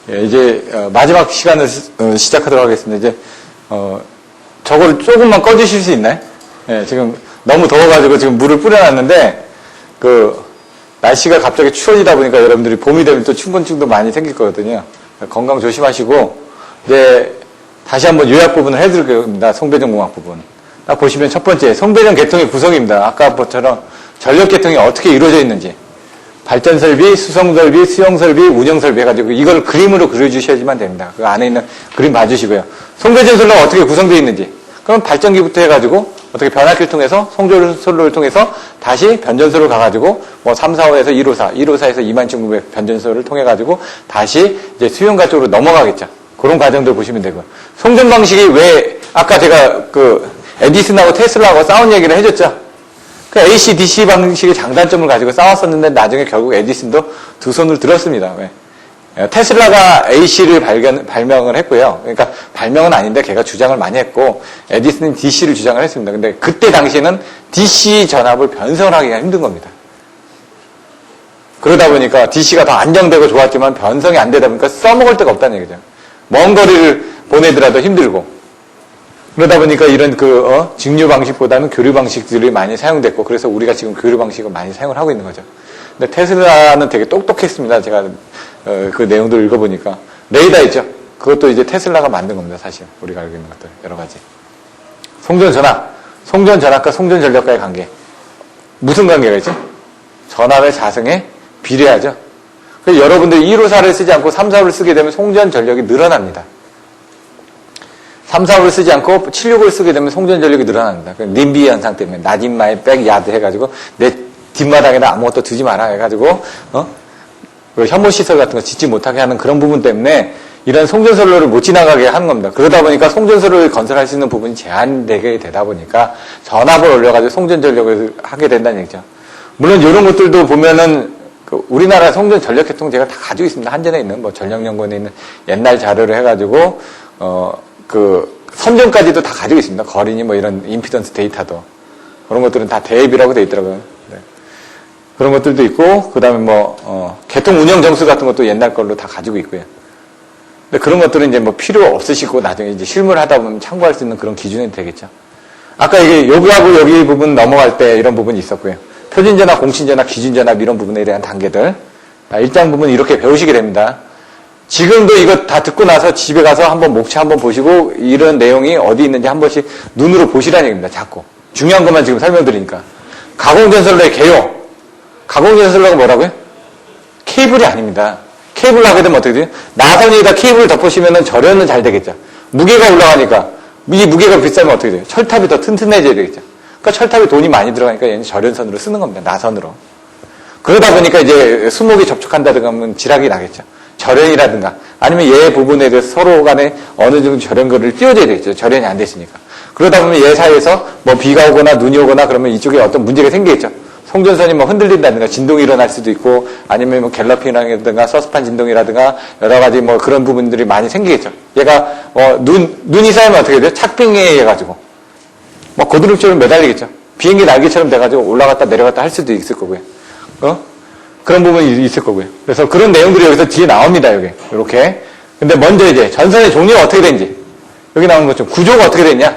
예, 이제 마지막 시간을 시작하도록 하겠습니다. 이제 저걸 조금만 꺼주실 수 있나요? 예, 지금 너무 더워가지고 지금 물을 뿌려놨는데 날씨가 갑자기 추워지다 보니까 여러분들이 봄이 되면 또 충곤증도 많이 생길 거거든요. 건강 조심하시고 이제 다시 한번 요약 부분을 해드릴 겁니다. 송배전 공학 부분. 딱 보시면 첫 번째 송배전 계통의 구성입니다. 아까 것처럼 전력 계통이 어떻게 이루어져 있는지. 발전 설비, 수송 설비, 수용 설비, 운영 설비 해가지고 이걸 그림으로 그려주셔야지만 됩니다. 그 안에 있는 그림 봐주시고요. 송배전선로가 어떻게 구성되어 있는지. 그럼 발전기부터 해가지고 어떻게 변압기를 통해서 송전선로를 통해서 다시 변전소를 가가지고 345에서 154, 154에서 21900 변전소를 통해가지고 다시 이제 수용가 쪽으로 넘어가겠죠. 그런 과정들 보시면 되고요. 송전 방식이 왜 아까 제가 에디슨하고 테슬라하고 싸운 얘기를 해줬죠. AC, DC 방식의 장단점을 가지고 싸웠었는데 나중에 결국 에디슨도 두 손을 들었습니다. 왜? 테슬라가 AC를 발명을 했고요. 그러니까 발명은 아닌데 걔가 주장을 많이 했고 에디슨은 DC를 주장을 했습니다. 근데 그때 당시에는 DC 전압을 변성을 하기가 힘든 겁니다. 그러다 보니까 DC가 더 안정되고 좋았지만 변성이 안 되다 보니까 써먹을 데가 없다는 얘기죠. 먼 거리를 보내더라도 힘들고 그러다 보니까 이런 직류 방식보다는 교류 방식들이 많이 사용됐고 그래서 우리가 지금 교류 방식을 많이 사용을 하고 있는 거죠. 근데 테슬라는 되게 똑똑했습니다. 제가 그 내용들 읽어보니까 레이더 있죠. 그것도 이제 테슬라가 만든 겁니다. 사실 우리가 알고 있는 것들 여러 가지. 송전 전압, 송전 전압과 송전 전력과의 관계 무슨 관계가 있죠? 전압의 자성에 비례하죠. 그래서 여러분들이 154를 쓰지 않고 345를 쓰게 되면 송전 전력이 늘어납니다. 345를 쓰지 않고 765를 쓰게 되면 송전 전력이 늘어납니다. 님비 현상 때문에 나딘마에 백 야드 해가지고 내 뒷마당에다 아무것도 두지 마라 해가지고 혐오시설 같은 거 짓지 못하게 하는 그런 부분 때문에 이런 송전선로를 못 지나가게 하는 겁니다. 그러다 보니까 송전선로를 건설할 수 있는 부분이 제한되게 되다 보니까 전압을 올려가지고 송전 전력을 하게 된다는 얘기죠. 물론 이런 것들도 보면은 우리나라 송전 전력 계통 제가 다 가지고 있습니다. 한전에 있는 전력연구원에 있는 옛날 자료를 해가지고 선전까지도 다 가지고 있습니다. 거리니 이런 임피던스 데이터도. 그런 것들은 다 대입이라고 되어 있더라고요. 네. 그런 것들도 있고, 그 다음에 계통 운영 정수 같은 것도 옛날 걸로 다 가지고 있고요. 근데 그런 것들은 이제 필요 없으시고, 나중에 이제 실무를 하다 보면 참고할 수 있는 그런 기준이 되겠죠. 아까 이게 여기하고 여기 부분 넘어갈 때 이런 부분이 있었고요. 표준전압, 공신전압, 기준전압 이런 부분에 대한 단계들. 일단 부분 이렇게 배우시게 됩니다. 지금도 이거 다 듣고 나서 집에 가서 한번 목차 한번 보시고 이런 내용이 어디 있는지 한 번씩 눈으로 보시라는 얘기입니다. 자꾸. 중요한 것만 지금 설명드리니까. 가공전선로의 개요. 가공전선로가 뭐라고요? 케이블이 아닙니다. 케이블을 하게 되면 어떻게 돼요? 나선에다 케이블을 덮으시면 절연은 잘 되겠죠. 무게가 올라가니까 이 무게가 비싸면 어떻게 돼요? 철탑이 더 튼튼해져야 되겠죠. 그러니까 철탑에 돈이 많이 들어가니까 얘는 절연선으로 쓰는 겁니다. 나선으로. 그러다 보니까 이제 수목이 접촉한다든가 하면 지락이 나겠죠. 절연이라든가 아니면 얘 부분에 대해서 서로 간에 어느 정도 절연거리를 띄워줘야 되겠죠. 절연이 안 됐으니까. 그러다 보면 얘 사이에서 비가 오거나 눈이 오거나 그러면 이쪽에 어떤 문제가 생기겠죠. 송전선이 흔들린다든가 진동이 일어날 수도 있고 아니면 갤러핑이라든가 서스판 진동이라든가 여러 가지 그런 부분들이 많이 생기겠죠. 얘가 눈이 쌓이면 어떻게 돼요? 착빙에 해가지고 고드름처럼 매달리겠죠. 비행기 날개처럼 돼가지고 올라갔다 내려갔다 할 수도 있을 거고요. 그런 부분이 있을 거고요. 그래서 그런 내용들이 여기서 뒤에 나옵니다, 여기. 이렇게. 근데 먼저 이제 전선의 종류가 어떻게 되는지. 여기 나오는 것좀 구조가 어떻게 되냐.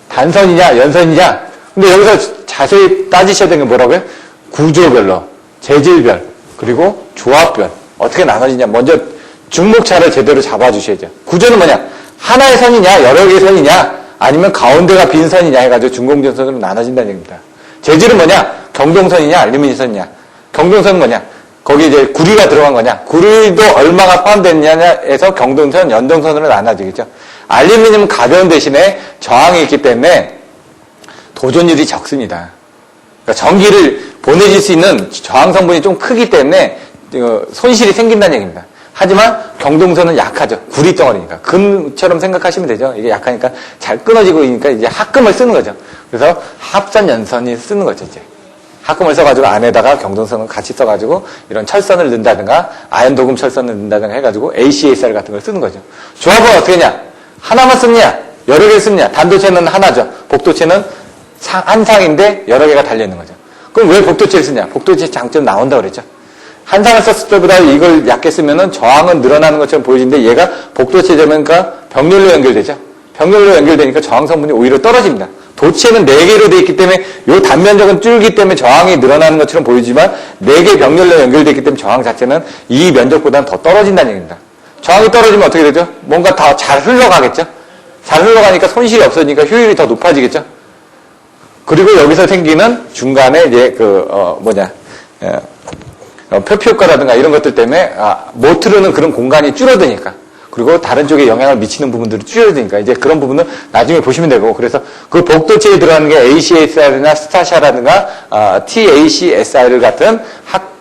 단선이냐, 연선이냐. 근데 여기서 자세히 따지셔야 되는 게 뭐라고요? 구조별로, 재질별, 그리고 조합별. 어떻게 나눠지냐. 먼저 중목차를 제대로 잡아주셔야죠. 구조는 뭐냐. 하나의 선이냐, 여러 개의 선이냐, 아니면 가운데가 빈 선이냐 해가지고 중공전선으로 나눠진다는 얘기입니다. 재질은 뭐냐. 경동선이냐, 알루미늄선이냐. 경동선은 뭐냐? 거기 이제 구리가 들어간 거냐? 구리도 얼마가 포함됐냐에서 경동선, 연동선으로 나눠지겠죠. 알루미늄은 가벼운 대신에 저항이 있기 때문에 도전율이 적습니다. 그러니까 전기를 보내줄 수 있는 저항 성분이 좀 크기 때문에 손실이 생긴다는 얘기입니다. 하지만 경동선은 약하죠. 구리 덩어리니까. 금처럼 생각하시면 되죠. 이게 약하니까 잘 끊어지고 있으니까 이제 합금을 쓰는 거죠. 그래서 합선 연선이 쓰는 거죠, 이제. 합금을 써가지고 안에다가 경동선을 같이 써가지고 이런 철선을 넣는다든가 아연 도금 철선을 넣는다든가 해가지고 ACSR 같은 걸 쓰는 거죠. 조합은 어떻게 했냐? 하나만 쓰느냐? 여러 개를 쓰느냐? 단도체는 하나죠. 복도체는 한 상인데 여러 개가 달려있는 거죠. 그럼 왜 복도체를 쓰냐? 복도체 장점 나온다고 그랬죠. 한상을 썼을 때보다 이걸 얕게 쓰면은 저항은 늘어나는 것처럼 보여지는데 얘가 복도체제면과 병렬로 연결되죠. 병렬로 연결되니까 저항 성분이 오히려 떨어집니다. 도체는 4개로 되어 있기 때문에 요 단면적은 줄기 때문에 저항이 늘어나는 것처럼 보이지만 4개 병렬로 연결되어 있기 때문에 저항 자체는 이 면적보다는 더 떨어진다는 얘기입니다. 저항이 떨어지면 어떻게 되죠? 뭔가 더 잘 흘러가겠죠? 잘 흘러가니까 손실이 없어지니까 효율이 더 높아지겠죠? 그리고 여기서 생기는 중간에 이제 표피 효과라든가 이런 것들 때문에 못 흐르는 그런 공간이 줄어드니까, 그리고 다른 쪽에 영향을 미치는 부분들이 줄어드니까 이제 그런 부분은 나중에 보시면 되고, 그래서 그 복도체에 들어가는 게 ACSR이나 스타샤라든가 TACSR 같은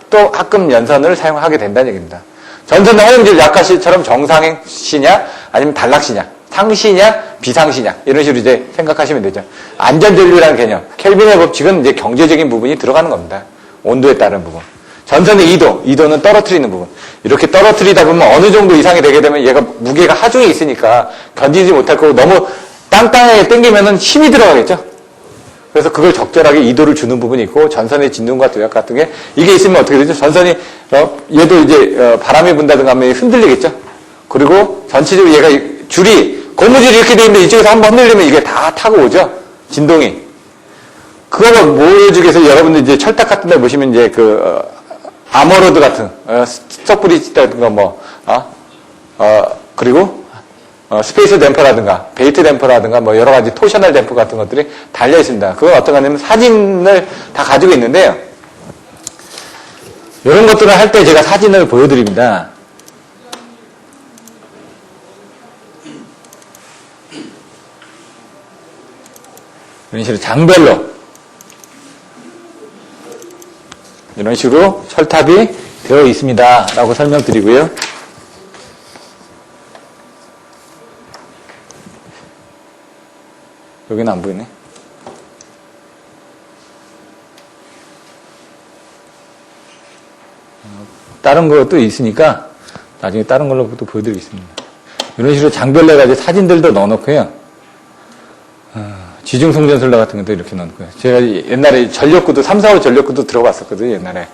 합금 연선을 사용하게 된다는 얘기입니다. 전선은 허용질 약화시처럼 정상시냐 아니면 단락시냐, 상시냐 비상시냐 이런 식으로 이제 생각하시면 되죠. 안전전류라는 개념, 켈빈의 법칙은 이제 경제적인 부분이 들어가는 겁니다. 온도에 따른 부분. 전선의 2도는 떨어뜨리는 부분. 이렇게 떨어뜨리다 보면 어느 정도 이상이 되게 되면 얘가 무게가 하중에 있으니까 견디지 못할 거고, 너무 땅땅하게 당기면은 힘이 들어가겠죠. 그래서 그걸 적절하게 2도를 주는 부분이 있고, 전선의 진동과 도약 같은 게 이게 있으면 어떻게 되죠? 전선이 얘도 이제 바람이 분다든가 하면 흔들리겠죠. 그리고 전체적으로 얘가 줄이 고무줄이 이렇게 돼 있는데 이쪽에서 한번 흔들리면 이게 다 타고 오죠. 진동이. 그거를 보여주기 위해서 여러분들 이제 철탑 같은 데 보시면 이제 아머로드 같은, 스톡브리지라든가 그리고, 스페이스 댐퍼라든가, 베이트 댐퍼라든가, 여러 가지 토셔널 댐퍼 같은 것들이 달려 있습니다. 그건 어떤 거냐면 사진을 다 가지고 있는데요. 이런 것들을 할 때 제가 사진을 보여드립니다. 이런 식으로 장별로. 이런 식으로 철탑이 되어 있습니다. 라고 설명드리고요. 여기는 안 보이네. 다른 것도 있으니까 나중에 다른 걸로 또 보여드리겠습니다. 이런 식으로 장별로 해가지고 사진들도 넣어놓고요. 지중송전설로 같은 것도 이렇게 넣고요. 제가 옛날에 전력구도, 3, 4호 전력구도 들어봤었거든요, 옛날에.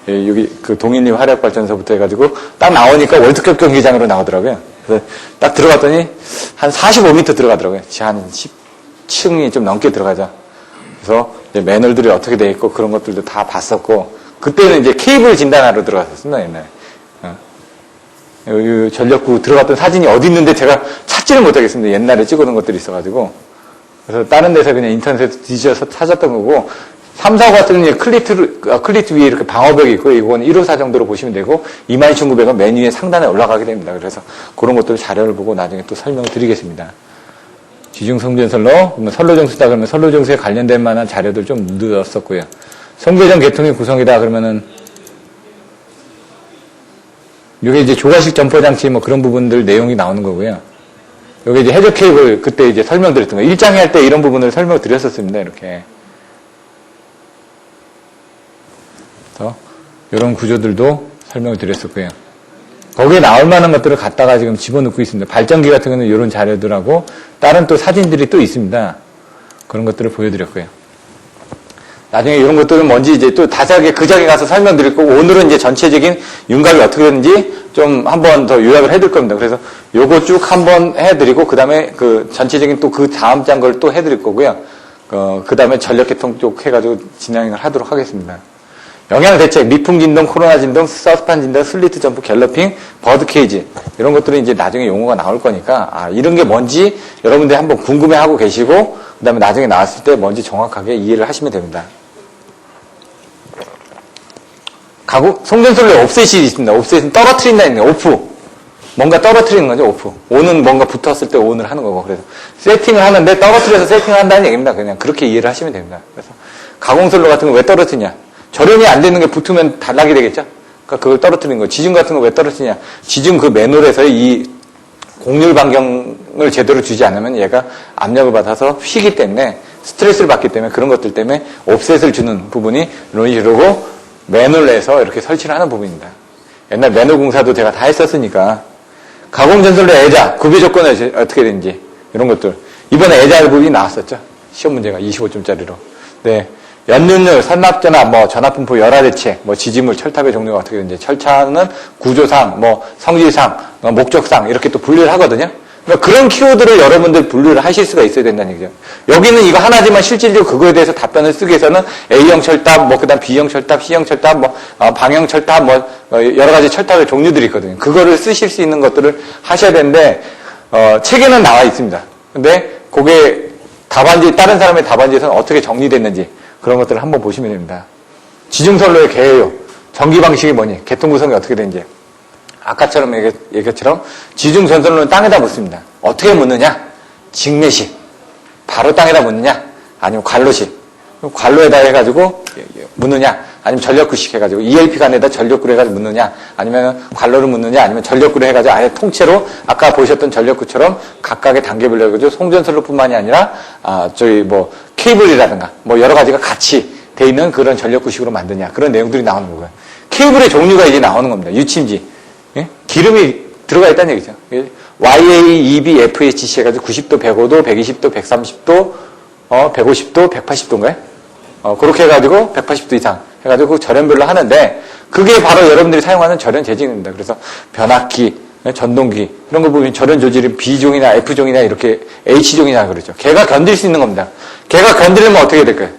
여기 동인리 화력발전소부터 해가지고 딱 나오니까 월드컵 경기장으로 나오더라고요. 그래서 딱 들어갔더니 한 45m 들어가더라고요. 한 10층이 좀 넘게 들어가죠. 그래서 이제 매널들이 어떻게 돼 있고 그런 것들도 다 봤었고, 그때는 이제 케이블 진단하러 들어갔었습니다, 옛날에. 여기 전력구 들어갔던 사진이 어디 있는데 제가 찾지를 못하겠습니다. 옛날에 찍어놓은 것들이 있어가지고. 그래서 다른 데서 그냥 인터넷에서 뒤져서 찾았던 거고, 3, 4호 같은 경우는 클리트 위에 이렇게 방어벽이 있고, 이건 1호사 정도로 보시면 되고, 22,900원 맨 위에 상단에 올라가게 됩니다. 그래서 그런 것들 자료를 보고 나중에 또 설명을 드리겠습니다. 지중성전설로, 선로정수다 그러면 선로정수에 관련된 만한 자료들 좀 넣었었고요. 송배전 계통의 구성이다 그러면은, 이게 이제 조가식 점포장치 그런 부분들 내용이 나오는 거고요. 여기 이제 해저 케이블 그때 이제 설명드렸던 거. 1장에 할 때 이런 부분을 설명드렸었습니다. 이렇게. 이런 구조들도 설명을 드렸었고요. 거기에 나올 만한 것들을 갖다가 지금 집어넣고 있습니다. 발전기 같은 경우는 이런 자료들하고 다른 또 사진들이 또 있습니다. 그런 것들을 보여드렸고요. 나중에 이런 것들은 뭔지 이제 또 다자하게 그 자리에 가서 설명드릴 거고, 오늘은 이제 전체적인 윤곽이 어떻게 되는지 좀 한번 더 요약을 해드릴 겁니다. 그래서 요거 쭉 한번 해드리고, 그 다음에 그 전체적인 또 그 다음 장 걸 또 해드릴 거고요. 그 다음에 전력계통 쪽 해가지고 진행을 하도록 하겠습니다. 영양대책, 미풍진동, 코로나진동, 서스판진동, 슬리트 점프, 갤러핑, 버드케이지. 이런 것들은 이제 나중에 용어가 나올 거니까, 이런 게 뭔지 여러분들이 한번 궁금해하고 계시고, 그 다음에 나중에 나왔을 때 뭔지 정확하게 이해를 하시면 됩니다. 송전솔로에 옵셋이 있습니다. 옵셋은 떨어뜨린다는 거예요. 오프. 뭔가 떨어뜨리는 거죠, 오프. 온은 뭔가 붙었을 때 온을 하는 거고. 그래서 세팅을 하는데 떨어뜨려서 세팅을 한다는 얘기입니다. 그냥 그렇게 이해를 하시면 됩니다. 그래서 가공솔로 같은 거 왜 떨어뜨리냐? 절연이 안 되는 게 붙으면 단락이 되겠죠? 그러니까 그걸 떨어뜨리는 거. 지중 같은 거 왜 떨어뜨리냐? 지중 그 맨홀에서의 이 곡률 반경을 제대로 주지 않으면 얘가 압력을 받아서 휘기 때문에, 스트레스를 받기 때문에, 그런 것들 때문에 옵셋을 주는 부분이 이런 식으로 맨홀 내에서 이렇게 설치를 하는 부분입니다. 옛날 맨홀 공사도 제가 다 했었으니까. 가공전솔로 애자, 구비 조건은 어떻게 되는지, 이런 것들. 이번에 애자 부분이 나왔었죠. 시험 문제가 25점짜리로. 네. 연륜율, 산납전압, 뭐 전압분포, 열화대체, 뭐 지지물, 철탑의 종류가 어떻게 되는지, 철차는 구조상, 뭐 성질상, 목적상 이렇게 또 분류를 하거든요. 그러니까 그런 키워드를 여러분들 분류를 하실 수가 있어야 된다는 얘기죠. 여기는 이거 하나지만 실질적으로 그거에 대해서 답변을 쓰기 위해서는 A형 철탑, 뭐 그다음 B형 철탑, C형 철탑, 뭐 방형 철탑, 뭐 여러 가지 철탑의 종류들이 있거든요. 그거를 쓰실 수 있는 것들을 하셔야 되는데 책에는 나와 있습니다. 근데 그게 답안지, 다른 사람의 답안지에서는 어떻게 정리됐는지 그런 것들을 한번 보시면 됩니다. 지중선로의 개요, 전기 방식이 뭐니, 개통 구성이 어떻게 되는지. 아까처럼 얘기처럼 지중전선로는 땅에다 묻습니다. 어떻게 묻느냐? 직매식. 바로 땅에다 묻느냐? 아니면 관로식. 관로에다 해가지고 묻느냐? 아니면 전력구식 해가지고 ELP 간에다 전력구를 해가지고 묻느냐? 아니면 관로를 묻느냐? 아니면 전력구를 해가지고 아예 통째로 아까 보셨던 전력구처럼 각각의 단계별로 해가지고 송전선로뿐만이 아니라 저희 뭐 케이블이라든가 뭐 여러 가지가 같이 돼 있는 그런 전력구식으로 만드냐? 그런 내용들이 나오는 거고요. 케이블의 종류가 이제 나오는 겁니다. 유침지. 예? 기름이 들어가 있다는 얘기죠. YA, EB, FHC 해가지고 90도, 105도, 120도, 130도, 150도, 180도인가요? 그렇게 해가지고 180도 이상 해가지고 절연별로 하는데 그게 바로 여러분들이 사용하는 절연 재질입니다. 그래서 변압기, 전동기 이런 거 보면 절연 조질이 B종이나 F종이나 이렇게 H종이나 그러죠. 걔가 견딜 수 있는 겁니다. 걔가 견디려면 어떻게 될까요?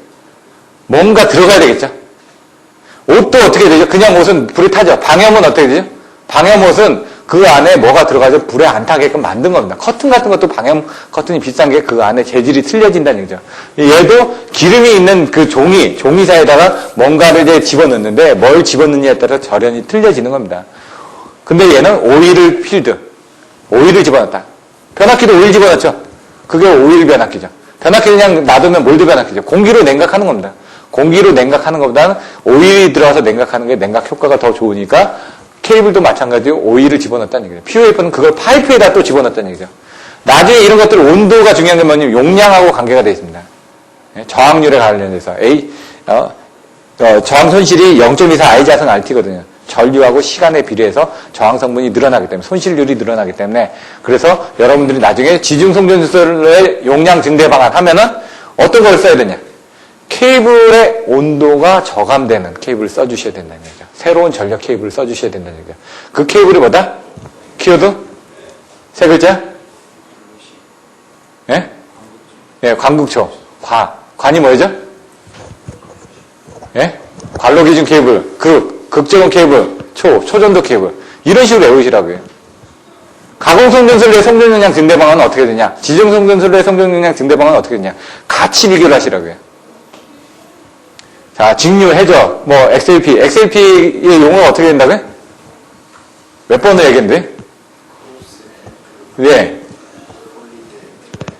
뭔가 들어가야 되겠죠. 옷도 어떻게 되죠? 그냥 옷은 불에 타죠. 방염은 어떻게 되죠? 방염옷은 그 안에 뭐가 들어가서 불에 안 타게끔 만든 겁니다. 커튼 같은 것도 방염 커튼이 비싼 게 그 안에 재질이 틀려진다는 얘기죠. 얘도 기름이 있는 그 종이사에다가 뭔가를 이제 집어넣는데 뭘 집어넣느냐에 따라 절연이 틀려지는 겁니다. 근데 얘는 오일을 필드, 오일을 집어넣었다. 변압기도 오일 집어넣었죠. 그게 오일 변압기죠. 변압기 그냥 놔두면 몰드 변압기죠. 공기로 냉각하는 겁니다. 공기로 냉각하는 것보다는 오일이 들어가서 냉각하는 게 냉각 효과가 더 좋으니까 케이블도 마찬가지로 오일을 집어넣었다는 얘기죠. POF는 그걸 파이프에다 또 집어넣었다는 얘기죠. 나중에 이런 것들 온도가 중요한 게 뭐냐면 용량하고 관계가 되어 있습니다. 저항률에 관련해서 저항 손실이 0.24 I자선 RT거든요. 전류하고 시간에 비례해서 저항 성분이 늘어나기 때문에 손실률이 늘어나기 때문에 그래서 여러분들이 나중에 지중송전술의 용량 증대 방안 하면은 어떤 걸 써야 되냐? 케이블의 온도가 저감되는 케이블을 써주셔야 된다는 얘기죠. 새로운 전력 케이블을 써주셔야 된다는 얘기죠. 그 케이블이 뭐다? 키워드? 세 글자? 예? 예, 관극초. 관이 뭐죠? 예? 관로기준 케이블, 극저온 케이블, 초전도 케이블. 이런 식으로 외우시라고요. 가공송전술로의 성전용량 증대 방안은 어떻게 되냐? 지중송전술로의 성전용량 증대 방안은 어떻게 되냐? 같이 비교를 하시라고요. 자, 직류, 해저, 뭐, XLP의 용어가 어떻게 된다고요? 몇 번을 얘기했는데? 예.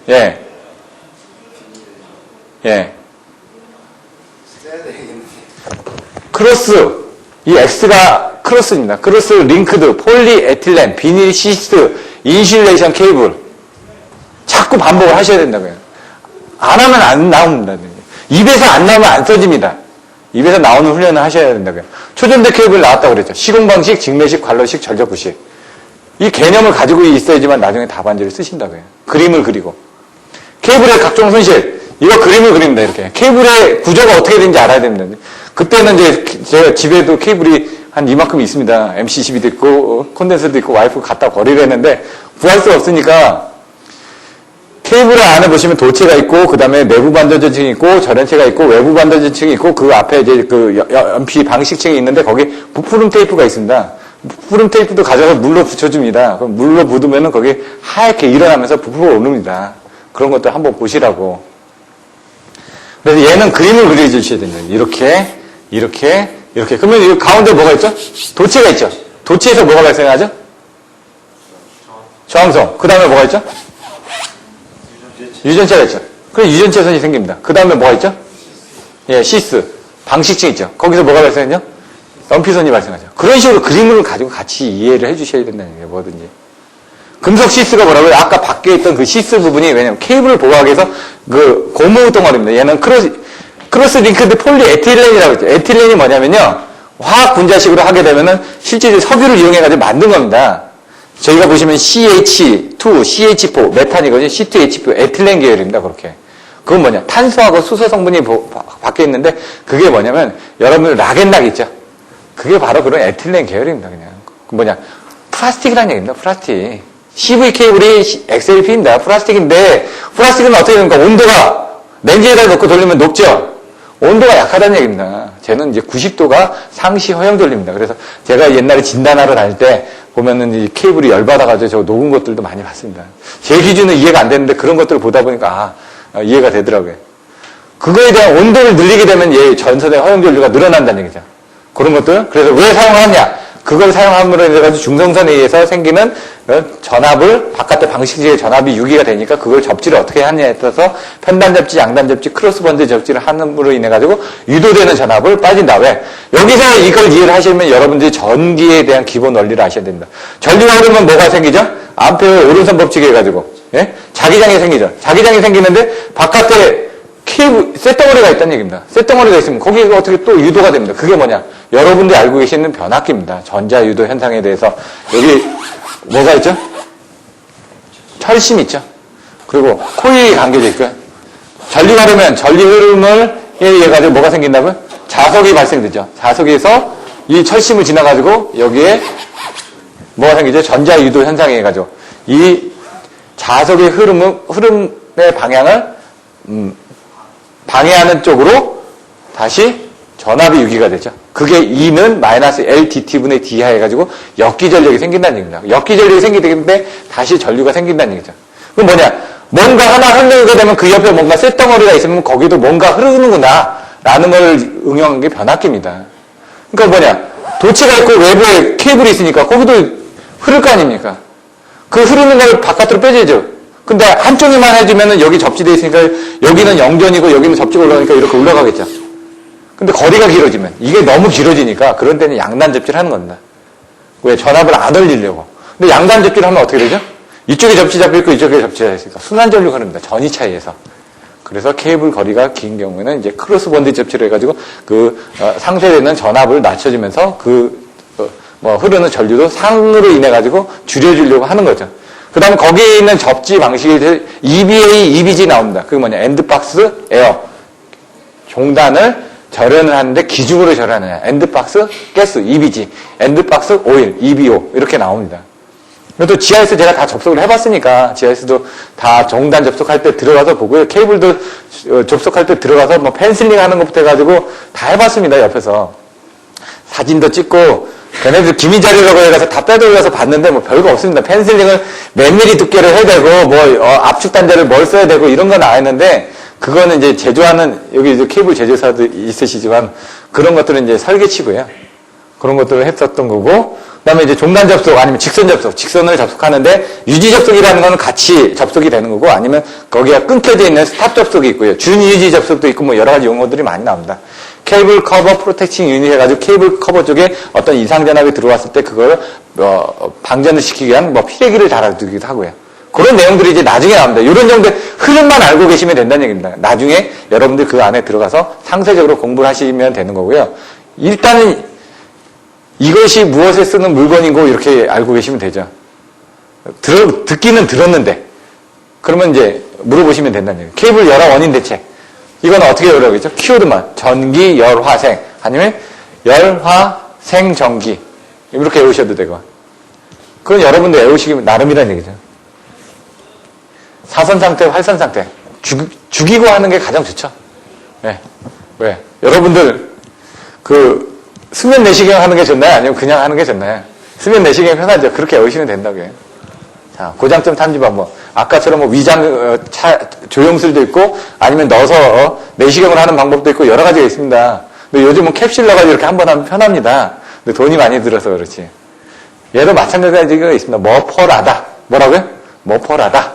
예. 예. 크로스. 이 X가 크로스입니다. 크로스, 링크드, 폴리에틸렌, 비닐 시스트, 인슐레이션 케이블. 자꾸 반복을 하셔야 된다고요. 안 하면 안 나옵니다. 입에서 안 나오면 안 써집니다. 입에서 나오는 훈련을 하셔야 된다고요. 초전대 케이블 나왔다고 그랬죠. 시공방식, 직매식, 관로식, 전력구식. 이 개념을 가지고 있어야지만 나중에 답안지를 쓰신다고요. 그림을 그리고. 케이블의 각종 손실. 이거 그림을 그립니다, 이렇게. 케이블의 구조가 어떻게 되는지 알아야 됩니다. 그때는 이제 제가 집에도 케이블이 한 이만큼 있습니다. MC12도 있고, 콘덴서도 있고, 와이프 갖다 버리려 했는데, 구할 수 없으니까, 케이블 안에 보시면 도체가 있고, 그 다음에 내부 반도체층이 있고, 절연체가 있고, 외부 반도체층이 있고, 그 앞에 이제 그 연피 방식층이 있는데, 거기 부푸름 테이프가 있습니다. 부푸름 테이프도 가져가서 물로 붙여줍니다. 그럼 물로 묻으면은 거기 하얗게 일어나면서 부풀어 오릅니다. 그런 것도 한번 보시라고. 그래서 얘는 그림을 그려주셔야 됩니다. 이렇게. 그러면 이 가운데 뭐가 있죠? 도체가 있죠? 도체에서 뭐가 발생하죠? 저항성. 그 다음에 뭐가 있죠? 유전체가 있죠. 그럼 유전체선이 생깁니다. 그 다음에 뭐가 있죠? 예, 시스. 방식층 있죠. 거기서 뭐가 발생하죠? 연피선이 발생하죠. 그런 식으로 그림을 가지고 같이 이해를 해주셔야 된다는 얘기예요. 뭐든지. 금속 시스가 뭐라고요? 아까 밖에 있던 그 시스 부분이 왜냐면 케이블을 보호하기 위해서 그 고무 덩어리입니다. 얘는 크로스 링크드 폴리에틸렌이라고 했죠. 에틸렌이 뭐냐면요. 화학 분자식으로 하게 되면은 실제 석유를 이용해가지고 만든 겁니다. 저희가 보시면 CH2, CH4, 메탄이거든요. C2H4, 에틸렌 계열입니다. 그렇게. 그건 뭐냐? 탄소하고 수소 성분이 밖에 있는데 그게 뭐냐면 여러분들 락앤락 있죠? 그게 바로 그런 에틸렌 계열입니다. 그냥 플라스틱이라는 얘기입니다. 플라스틱. CV 케이블이 XLP입니다. 플라스틱인데 플라스틱은 어떻게 됩니까? 온도가 렌즈에다 넣고 돌리면 녹죠? 온도가 약하다는 얘기입니다. 쟤는 이제 90도가 상시 허용 전류입니다. 그래서 제가 옛날에 진단하러 다닐 때 보면은 이 케이블이 열받아가지고 저 녹은 것들도 많이 봤습니다. 제 기준은 이해가 안 되는데 그런 것들을 보다 보니까 이해가 되더라고요. 그거에 대한 온도를 늘리게 되면 얘 전선의 허용 전류가 늘어난다는 얘기죠. 그런 것들. 그래서 왜 사용하느냐? 그걸 사용함으로 인해서 중성선에 의해서 생기는 전압을 바깥에 방식의 전압이 유기가 되니까 그걸 접지를 어떻게 하느냐에 따라서 편단 접지, 양단 접지, 크로스번드 접지를 함으로 인해 가지고 유도되는 전압을 빠진다. 왜? 여기서 이걸 이해를 하시면 여러분들이 전기에 대한 기본 원리를 아셔야 됩니다. 전류가 흐르면 뭐가 생기죠? 암페어 오른손 법칙에 해가지고 자기장이 생기죠. 자기장이 생기는데 바깥에 케이블, 쇳덩어리가 있다는 얘기입니다. 쇳덩어리가 있으면 거기가 어떻게 또 유도가 됩니다. 그게 뭐냐? 여러분들이 알고 계시는 변압기입니다. 전자유도 현상에 대해서. 여기 뭐가 있죠? 철심 있죠? 그리고 코일이 감겨져 있고요. 전류가 흐르면 전류 흐름을 의해 가지고 뭐가 생긴다고요? 자석이 발생되죠. 자석에서 이 철심을 지나가지고 여기에 뭐가 생기죠? 전자유도 현상에 의해 가지고 이 자석의 흐름의 방향을 방해하는 쪽으로 다시 전압이 유기가 되죠. 그게 E는 마이너스 LDT분의 D하 해가지고 역기전력이 생긴다는 얘기입니다. 역기전력이 생기기 때문에 다시 전류가 생긴다는 얘기죠. 그럼 뭐냐? 뭔가 하나 흐르게 되면 그 옆에 뭔가 쇳덩어리가 있으면 거기도 뭔가 흐르는구나 라는 걸 응용한 게 변압기입니다. 그러니까 뭐냐? 도치가 있고 외부에 케이블이 있으니까 거기도 흐를 거 아닙니까? 그 흐르는 걸 바깥으로 빼줘야죠. 근데 한쪽에만 해주면은 여기 접지되어 있으니까 여기는 영전이고 여기는 접지가 올라가니까 이렇게 올라가겠죠. 근데 거리가 길어지면 이게 너무 길어지니까 그런 데는 양단 접지를 하는 겁니다. 왜? 전압을 안 올리려고. 근데 양단 접지를 하면 어떻게 되죠? 이쪽에 접지 잡혀 있고 이쪽에 접지가 있으니까 순환 전류가 흐릅니다. 전위 차이에서. 그래서 케이블 거리가 긴 경우에는 이제 크로스 본드 접지를 해가지고 상쇄되는 전압을 낮춰주면서 흐르는 전류도 상으로 인해 가지고 줄여주려고 하는 거죠. 그 다음에 거기에 있는 접지 방식이 EBA, EBG 나옵니다. 그게 뭐냐? 엔드박스 에어. 종단을 절연을 하는데 기중으로 절연하느냐. 엔드박스 가스, EBG. 엔드박스 오일, EBO. 이렇게 나옵니다. 또 GIS 제가 다 접속을 해봤으니까 GIS도 다 종단 접속할 때 들어가서 보고요. 케이블도 접속할 때 들어가서 펜슬링 하는 것부터 해가지고 다 해봤습니다. 옆에서. 사진도 찍고 걔네들 기미 자료라고 해서 다 빼돌려서 봤는데 별거 없습니다. 펜슬링을 몇 미리 두께를 해야 되고 압축 단자를 뭘 써야 되고 이런 건 나왔는데 그거는 이제 제조하는 여기 이제 케이블 제조사도 있으시지만 그런 것들은 이제 설계치고요. 그런 것들을 했었던 거고 그다음에 이제 종단 접속 아니면 직선 접속, 직선을 접속하는데 유지 접속이라는 거는 같이 접속이 되는 거고 아니면 거기가 끊겨져 있는 스탑 접속이 있고요. 준유지 접속도 있고 여러 가지 용어들이 많이 나옵니다. 케이블 커버 프로텍팅 유닛 해가지고 케이블 커버 쪽에 어떤 이상 전압이 들어왔을 때 그걸 방전을 시키기 위한 피레기를 달아두기도 하고요. 그런 내용들이 이제 나중에 나옵니다. 이런 정도의 흐름만 알고 계시면 된다는 얘기입니다. 나중에 여러분들 그 안에 들어가서 상세적으로 공부를 하시면 되는 거고요. 일단은 이것이 무엇에 쓰는 물건이고 이렇게 알고 계시면 되죠. 듣기는 들었는데 그러면 이제 물어보시면 된다는 얘기예요. 케이블 열화 원인 대책. 이건 어떻게 외우라고했죠? 키워드만. 전기, 열화생. 아니면 열화생 전기. 이렇게 외우셔도 되고. 그건 여러분들 외우시기 나름이라는 얘기죠. 사선 상태, 활선 상태. 죽이고 하는 게 가장 좋죠. 네. 왜? 여러분들, 수면 내시경 하는 게 좋나요? 아니면 그냥 하는 게 좋나요? 수면 내시경이 편하죠. 그렇게 외우시면 된다고요. 자, 고장점 탐지방 아까처럼 위장 조영술도 있고 아니면 넣어서 내시경을 하는 방법도 있고 여러 가지가 있습니다. 근데 요즘은 캡슐 넣어가지고 이렇게 한 번 하면 편합니다. 근데 돈이 많이 들어서 그렇지. 얘도 마찬가지가 있습니다. 머펄하다. 뭐라고요? 머펄하다.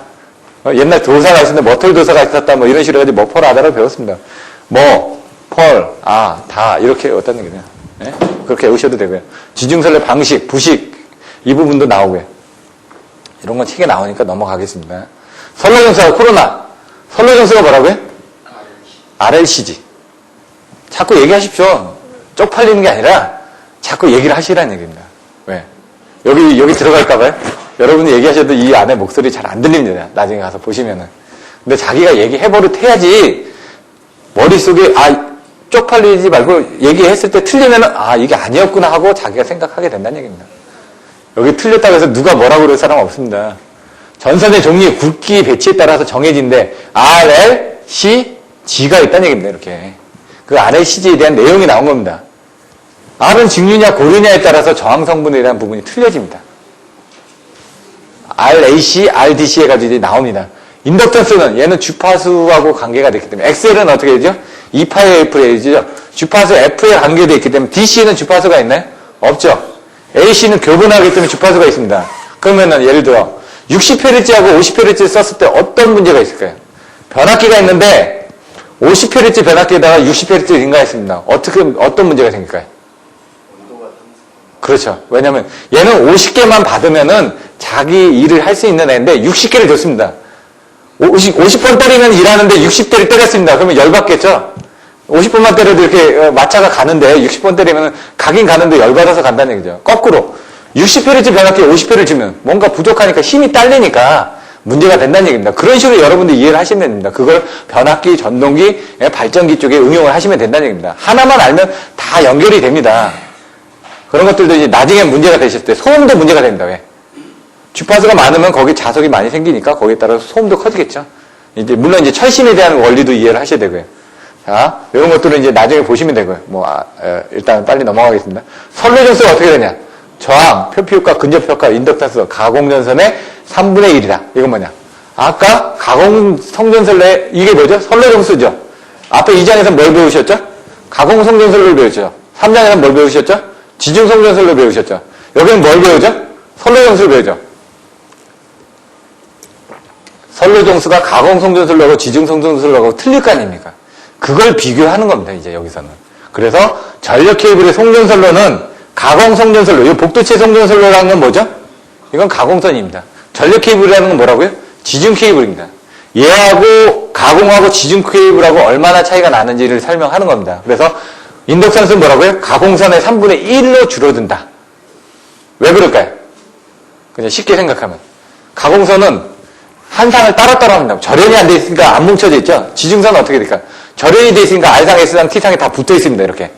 옛날 도사가 있었는데 머털 도사가 있었다 이런 식으로 해가지고 머펄하다를 배웠습니다. 다 이렇게 어떤 얘기냐. 네? 그렇게 외우셔도 되고요. 지중설의 방식, 부식 이 부분도 나오고요. 이런 건 책에 나오니까 넘어가겠습니다. 선로정수와 코로나. 선로정수가 뭐라고요? RLCG. 자꾸 얘기하십시오. 쪽팔리는 게 아니라 자꾸 얘기를 하시라는 얘기입니다. 왜? 여기 들어갈까봐요? 여러분이 얘기하셔도 이 안에 목소리 잘 안 들립니다. 나중에 가서 보시면은. 근데 자기가 얘기해버릇 해야지 머릿속에 쪽팔리지 말고 얘기했을 때 틀리면은 아 이게 아니었구나 하고 자기가 생각하게 된다는 얘기입니다. 여기 틀렸다고 해서 누가 뭐라고 그럴 사람 없습니다. 전선의 종류, 굵기, 배치에 따라서 정해진데 R, L, C, G가 있다는 얘기입니다. 이렇게 그 R, C, G에 대한 내용이 나온 겁니다. R은 직류냐 고류냐에 따라서 저항 성분에 대한 부분이 틀려집니다. RAC, RDC 해가지고 이제 나옵니다. 인덕턴스는 얘는 주파수하고 관계가 됐기 때문에 XL은 어떻게 되죠? 2파의 F에 되죠. 주파수 F에 관계되어 있기 때문에 DC는 주파수가 있나요? 없죠. AC는 교분하기 때문에 주파수가 있습니다. 그러면은 예를 들어 60Hz하고 50Hz 썼을 때 어떤 문제가 있을까요? 변압기가 있는데 50Hz 변압기에다가 60Hz 증가했습니다. 어떤 문제가 생길까요? 그렇죠. 왜냐면 얘는 50개만 받으면은 자기 일을 할 수 있는 애인데 60개를 줬습니다. 50번 때리면 일하는데 60대를 때렸습니다. 그러면 열받겠죠? 50번만 때려도 이렇게 마차가 가는데 60번 때리면 가긴 가는데 열받아서 간다는 얘기죠. 거꾸로 60Hz 변압기에 50회를 주면 뭔가 부족하니까 힘이 딸리니까 문제가 된다는 얘기입니다. 그런 식으로 여러분들 이해를 하시면 됩니다. 그걸 변압기, 전동기, 발전기 쪽에 응용을 하시면 된다는 얘기입니다. 하나만 알면 다 연결이 됩니다. 그런 것들도 이제 나중에 문제가 되셨을 때 소음도 문제가 됩니다. 왜? 주파수가 많으면 거기 자석이 많이 생기니까 거기에 따라서 소음도 커지겠죠. 이제 물론 이제 철심에 대한 원리도 이해를 하셔야 되고요. 자, 이런 것들은 이제 나중에 보시면 되고요. 일단 빨리 넘어가겠습니다. 선로정수가 어떻게 되냐? 저항, 표피효과, 근접효과, 인덕턴스, 가공전선의 3분의 1이다. 이건 뭐냐? 아까 가공성전선의 이게 뭐죠? 선로정수죠. 앞에 2장에서 뭘 배우셨죠? 가공성전선을 배우죠. 3장에서 뭘 배우셨죠? 지중성전선을 배우셨죠. 여기는 뭘 배우죠? 선로정수를 배우죠. 선로정수가 가공성전선하고 지중성전선하고 틀릴 거 아닙니까? 그걸 비교하는 겁니다. 이제 여기서는. 그래서 전력 케이블의 송전선로는 가공성전선로, 이 복도체 송전선로라는 건 뭐죠? 이건 가공선입니다. 전력 케이블이라는 건 뭐라고요? 지중 케이블입니다. 얘하고 가공하고 지중 케이블하고 얼마나 차이가 나는지를 설명하는 겁니다. 그래서 인덕턴스는 뭐라고요? 가공선의 3분의 1로 줄어든다. 왜 그럴까요? 그냥 쉽게 생각하면. 가공선은 한 상을 따로따로 합니다. 절연이 안 돼 있으니까 안 뭉쳐져 있죠? 지중선은 어떻게 될까요? 절연이 돼 있으니까 R상, S상, T상에 다 붙어 있습니다. 이렇게.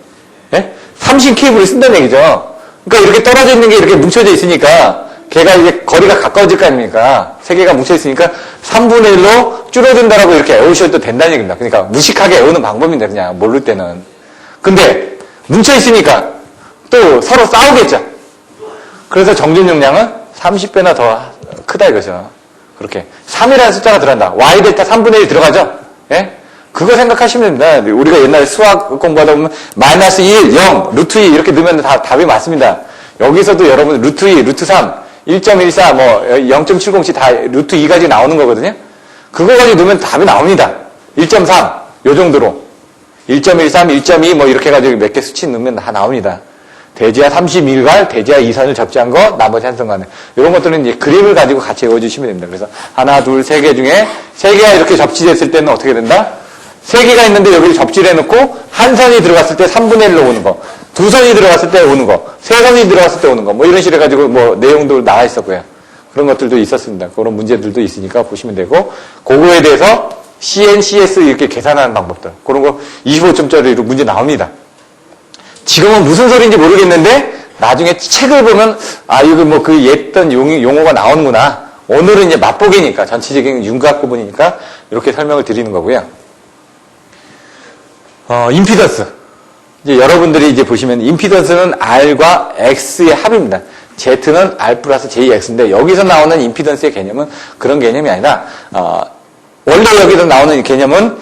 예? 삼신 케이블을 쓴다는 얘기죠. 그러니까 이렇게 떨어져 있는 게 이렇게 뭉쳐져 있으니까 걔가 이제 거리가 가까워질 거 아닙니까? 세 개가 뭉쳐 있으니까 3분의 1로 줄어든다라고 이렇게 애우셔도 된다는 얘기입니다. 그러니까 무식하게 애우는 방법인데 그냥 모를 때는. 근데 뭉쳐 있으니까 또 서로 싸우겠죠. 그래서 정전 용량은 30배나 더 크다 이거죠. 그렇게 3이라는 숫자가 들어간다. Y 델타 3분의 1 들어가죠. 예? 그거 생각하시면 됩니다. 우리가 옛날에 수학 공부하다 보면 마이너스 1, 0, 루트 2 이렇게 넣으면 다 답이 맞습니다. 여기서도 여러분 루트 2, 루트 3, 1.14, 0.707 다 루트 2 가지고 나오는 거거든요. 그거 가지고 넣으면 답이 나옵니다. 1.3, 요 정도로. 1.13, 1.2 이렇게 해가지고 몇 개 수치 넣으면 다 나옵니다. 대지하 31갈, 대지하 2선을 접지한 거, 나머지 한 선간에. 이런 것들은 이제 그림을 가지고 같이 외워주시면 됩니다. 그래서 하나, 둘, 세 개 중에 세 개가 이렇게 접지됐을 때는 어떻게 된다? 세 개가 있는데 여기를 접지를 해놓고 한 선이 들어갔을 때 3분의 1로 오는 거, 두 선이 들어갔을 때 오는 거, 세 선이 들어갔을 때 오는 거, 이런 식으로 해가지고 내용도 나와 있었고요. 그런 것들도 있었습니다. 그런 문제들도 있으니까 보시면 되고, 그거에 대해서 CN, CS 이렇게 계산하는 방법들. 그런 거 25점짜리로 문제 나옵니다. 지금은 무슨 소리인지 모르겠는데, 나중에 책을 보면, 이거 그 옛던 용어가 나오는구나. 오늘은 이제 맛보기니까, 전체적인 윤곽 부분이니까, 이렇게 설명을 드리는 거고요. 임피던스. 이제 여러분들이 이제 보시면, 임피던스는 R과 X의 합입니다. Z는 R 플러스 JX인데, 여기서 나오는 임피던스의 개념은 그런 개념이 아니라, 원래 여기서 나오는 개념은,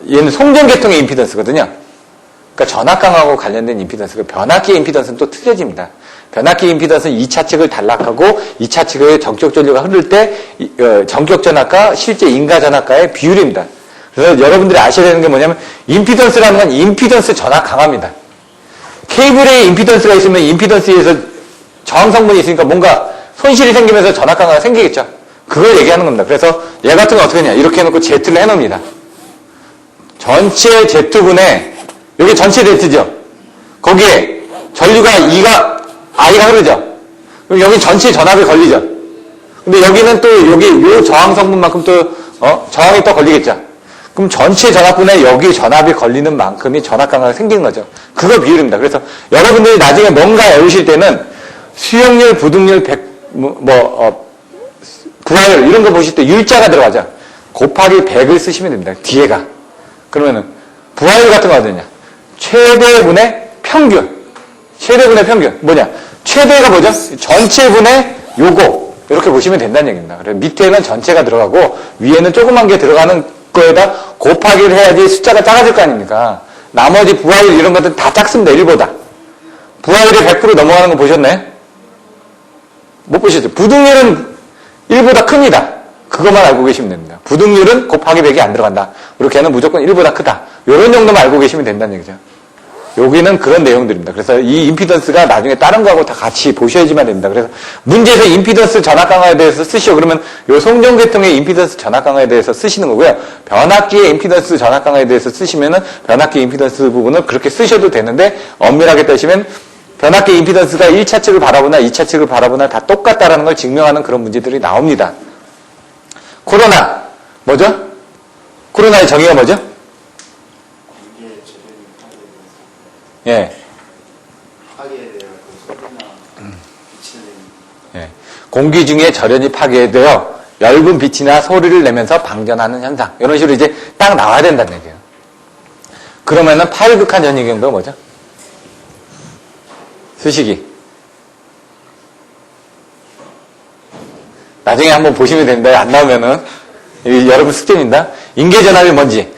얘는 송전계통의 임피던스거든요. 그러니까 전압강하고 관련된 임피던스가 변압기 임피던스는 또 틀려집니다. 변압기 임피던스는 2차 측을 단락하고 2차 측의 전격 전류가 흐를 때 전격 전압과 실제 인가 전압과의 비율입니다. 그래서 여러분들이 아셔야 되는 게 뭐냐면 임피던스라는 건 임피던스 전압 강합니다. 케이블에 임피던스가 있으면 임피던스에서 저항 성분이 있으니까 뭔가 손실이 생기면서 전압 강화가 생기겠죠. 그걸 얘기하는 겁니다. 그래서 얘 같은 거 어떻게 하냐. 이렇게 해놓고 Z를 해놓습니다. 전체 Z분에 여기 전체 Z죠. 거기에 전류가 I가 흐르죠. 그럼 여기 전체 전압이 걸리죠. 근데 여기는 또 요 저항 성분만큼 또 저항이 또 걸리겠죠. 그럼 전체 전압분에 여기 전압이 걸리는 만큼이 전압 강화가 생기는 거죠. 그거 비율입니다. 그래서 여러분들이 나중에 뭔가 외우실 때는 수용률, 부등률, 부하율 이런 거 보실 때 율자가 들어가죠. 곱하기 100을 쓰시면 됩니다. 뒤에가. 그러면은 부하율 같은 거 어디냐? 최대분의 평균. 최대분의 평균. 뭐냐? 최대가 뭐죠? 전체분의 요거. 이렇게 보시면 된다는 얘기입니다. 그래서 밑에는 전체가 들어가고 위에는 조그만 게 들어가는 거에다 곱하기를 해야지 숫자가 작아질 거 아닙니까? 나머지 부하율 이런 것들 다 작습니다. 1보다. 부하율이 100% 넘어가는 거 보셨나요? 못 보셨죠? 부등률은 1보다 큽니다. 그것만 알고 계시면 됩니다. 부등률은 곱하기 100이 안 들어간다. 그리고 걔는 무조건 1보다 크다. 이런 정도만 알고 계시면 된다는 얘기죠. 여기는 그런 내용들입니다. 그래서 이 임피던스가 나중에 다른 거하고 다 같이 보셔야지만 됩니다. 그래서 문제에서 임피던스 전압 강화에 대해서 쓰시오. 그러면 요 송정계통의 임피던스 전압 강화에 대해서 쓰시는 거고요. 변압기의 임피던스 전압 강화에 대해서 쓰시면은 변압기 임피던스 부분을 그렇게 쓰셔도 되는데 엄밀하게 따지면 변압기 임피던스가 1차 측을 바라보나 2차 측을 바라보나 다 똑같다라는 걸 증명하는 그런 문제들이 나옵니다. 코로나 뭐죠? 코로나의 정의가 뭐죠? 예. 예. 공기 중에 절연이 파괴되어 엷은 빛이나 소리를 내면서 방전하는 현상. 이런 식으로 이제 딱 나와야 된다는 얘기예요. 그러면은 파일극한 전이경도가 뭐죠? 수식이. 나중에 한번 보시면 됩니다. 안 나오면은. 여러분 숙제입니다. 인계전압이 뭔지,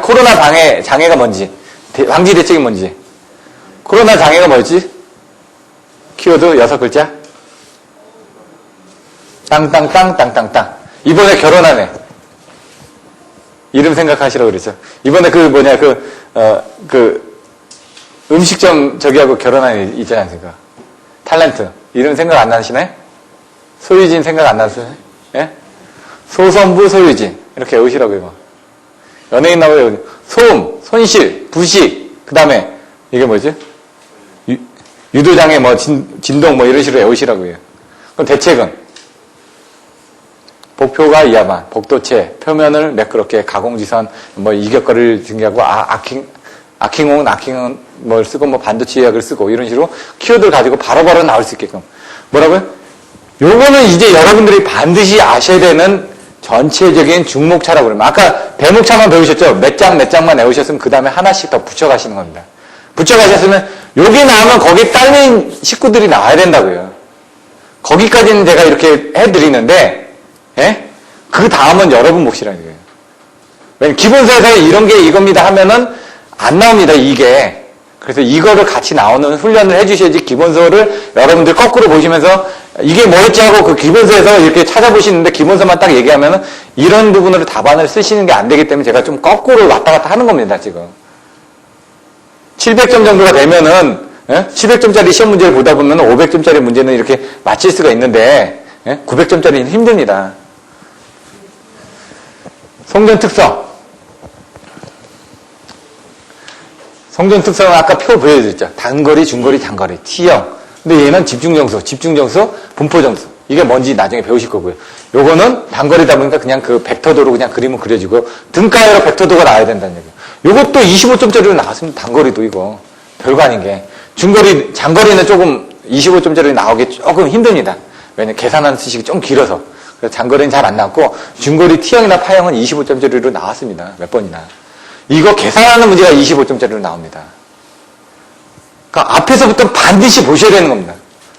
코로나 장애가 뭔지, 방지 대책이 뭔지. 코로나 장애가 뭐였지? 키워드 6글자? 땅땅땅땅땅땅. 이번에 결혼하네. 이름 생각하시라고 그랬죠. 이번에 음식점 저기하고 결혼한 애 있지 않습니까? 탤런트. 이름 생각 안 나시나요? 소유진 생각 안 나세요? 예? 소선부 소유진. 이렇게 외우시라고요, 이거. 연예인 나오요. 소음, 손실, 부식. 그 다음에, 이게 뭐지? 유도장애, 진동, 이런 식으로 외우시라고요. 그럼 대책은? 복표가 이하만, 복도체, 표면을 매끄럽게, 가공지선, 이격거리를 증기하고, 아킹홍은 뭘 쓰고, 반도체 의학을 쓰고, 이런 식으로 키워드를 가지고 바로바로 나올 수 있게끔. 뭐라고요? 요거는 이제 여러분들이 반드시 아셔야 되는 전체적인 중목차라고 그러면, 아까 대목차만 배우셨죠? 몇 장만 외우셨으면 그 다음에 하나씩 더 붙여가시는 겁니다. 붙여가셨으면 여기 나오면 거기 딸린 식구들이 나와야 된다고요. 거기까지는 제가 이렇게 해드리는데, 예? 그 다음은 여러분 몫이라는 거예요. 왜냐면 기본서에서 이런 게 이겁니다 하면은 안 나옵니다, 이게. 그래서 이거를 같이 나오는 훈련을 해주셔야지 기본서를 여러분들 거꾸로 보시면서 이게 뭐였지 하고 그 기본서에서 이렇게 찾아보시는데 기본서만 딱 얘기하면은 이런 부분으로 답안을 쓰시는 게 안 되기 때문에 제가 좀 거꾸로 왔다 갔다 하는 겁니다, 지금. 700점 정도가 되면은 700점짜리 시험 문제를 보다 보면 500점짜리 문제는 이렇게 맞힐 수가 있는데 900점짜리는 힘듭니다. 송전 특성. 송전 특성은 아까 표 보여드렸죠. 단거리, 중거리, 장거리, T형. 근데 얘는 집중정수, 분포정수. 이게 뭔지 나중에 배우실 거고요. 요거는 단거리다 보니까 그냥 그 벡터도로 그냥 그림을 그려주고 등가위로 벡터도가 나와야 된다는 얘기예요. 요것도 25점짜리로 나왔습니다. 단거리도 이거. 별거 아닌 게. 장거리는 조금 25점짜리 나오기 조금 힘듭니다. 왜냐면 계산하는 수식이 좀 길어서. 그래서 장거리는 잘 안 나왔고, 중거리 T형이나 파형은 25점짜리로 나왔습니다. 몇 번이나. 이거 계산하는 문제가 25점짜리로 나옵니다. 그러니까 앞에서부터 반드시 보셔야 되는 겁니다.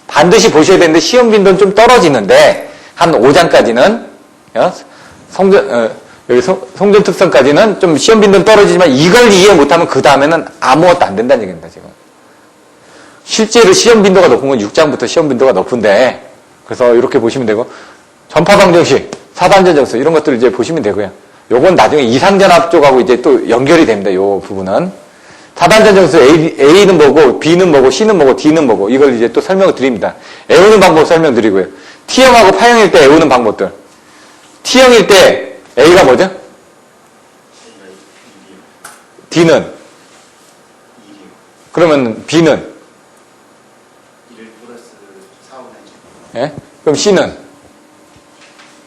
반드시 보셔야 되는데 시험 빈도는 좀 떨어지는데, 한 5장까지는, 여기 송전 특성까지는 좀 시험 빈도는 떨어지지만 이걸 이해 못하면 그 다음에는 아무것도 안 된다는 얘기입니다, 지금. 실제로 시험 빈도가 높은 건 6장부터 시험 빈도가 높은데, 그래서 이렇게 보시면 되고, 전파방정식, 사단전정수, 이런 것들을 이제 보시면 되고요. 요건 나중에 이상전압 쪽하고 이제 또 연결이 됩니다, 요 부분은. 사단전정수 A는 뭐고, B는 뭐고, C는 뭐고, D는 뭐고, 이걸 이제 또 설명을 드립니다. 애우는 방법 설명드리고요. T형하고 파형일 때 애우는 방법들. T형일 때 A가 뭐죠? D는? 그러면 B는? 1 플러스 4분의 예? 그럼 C는?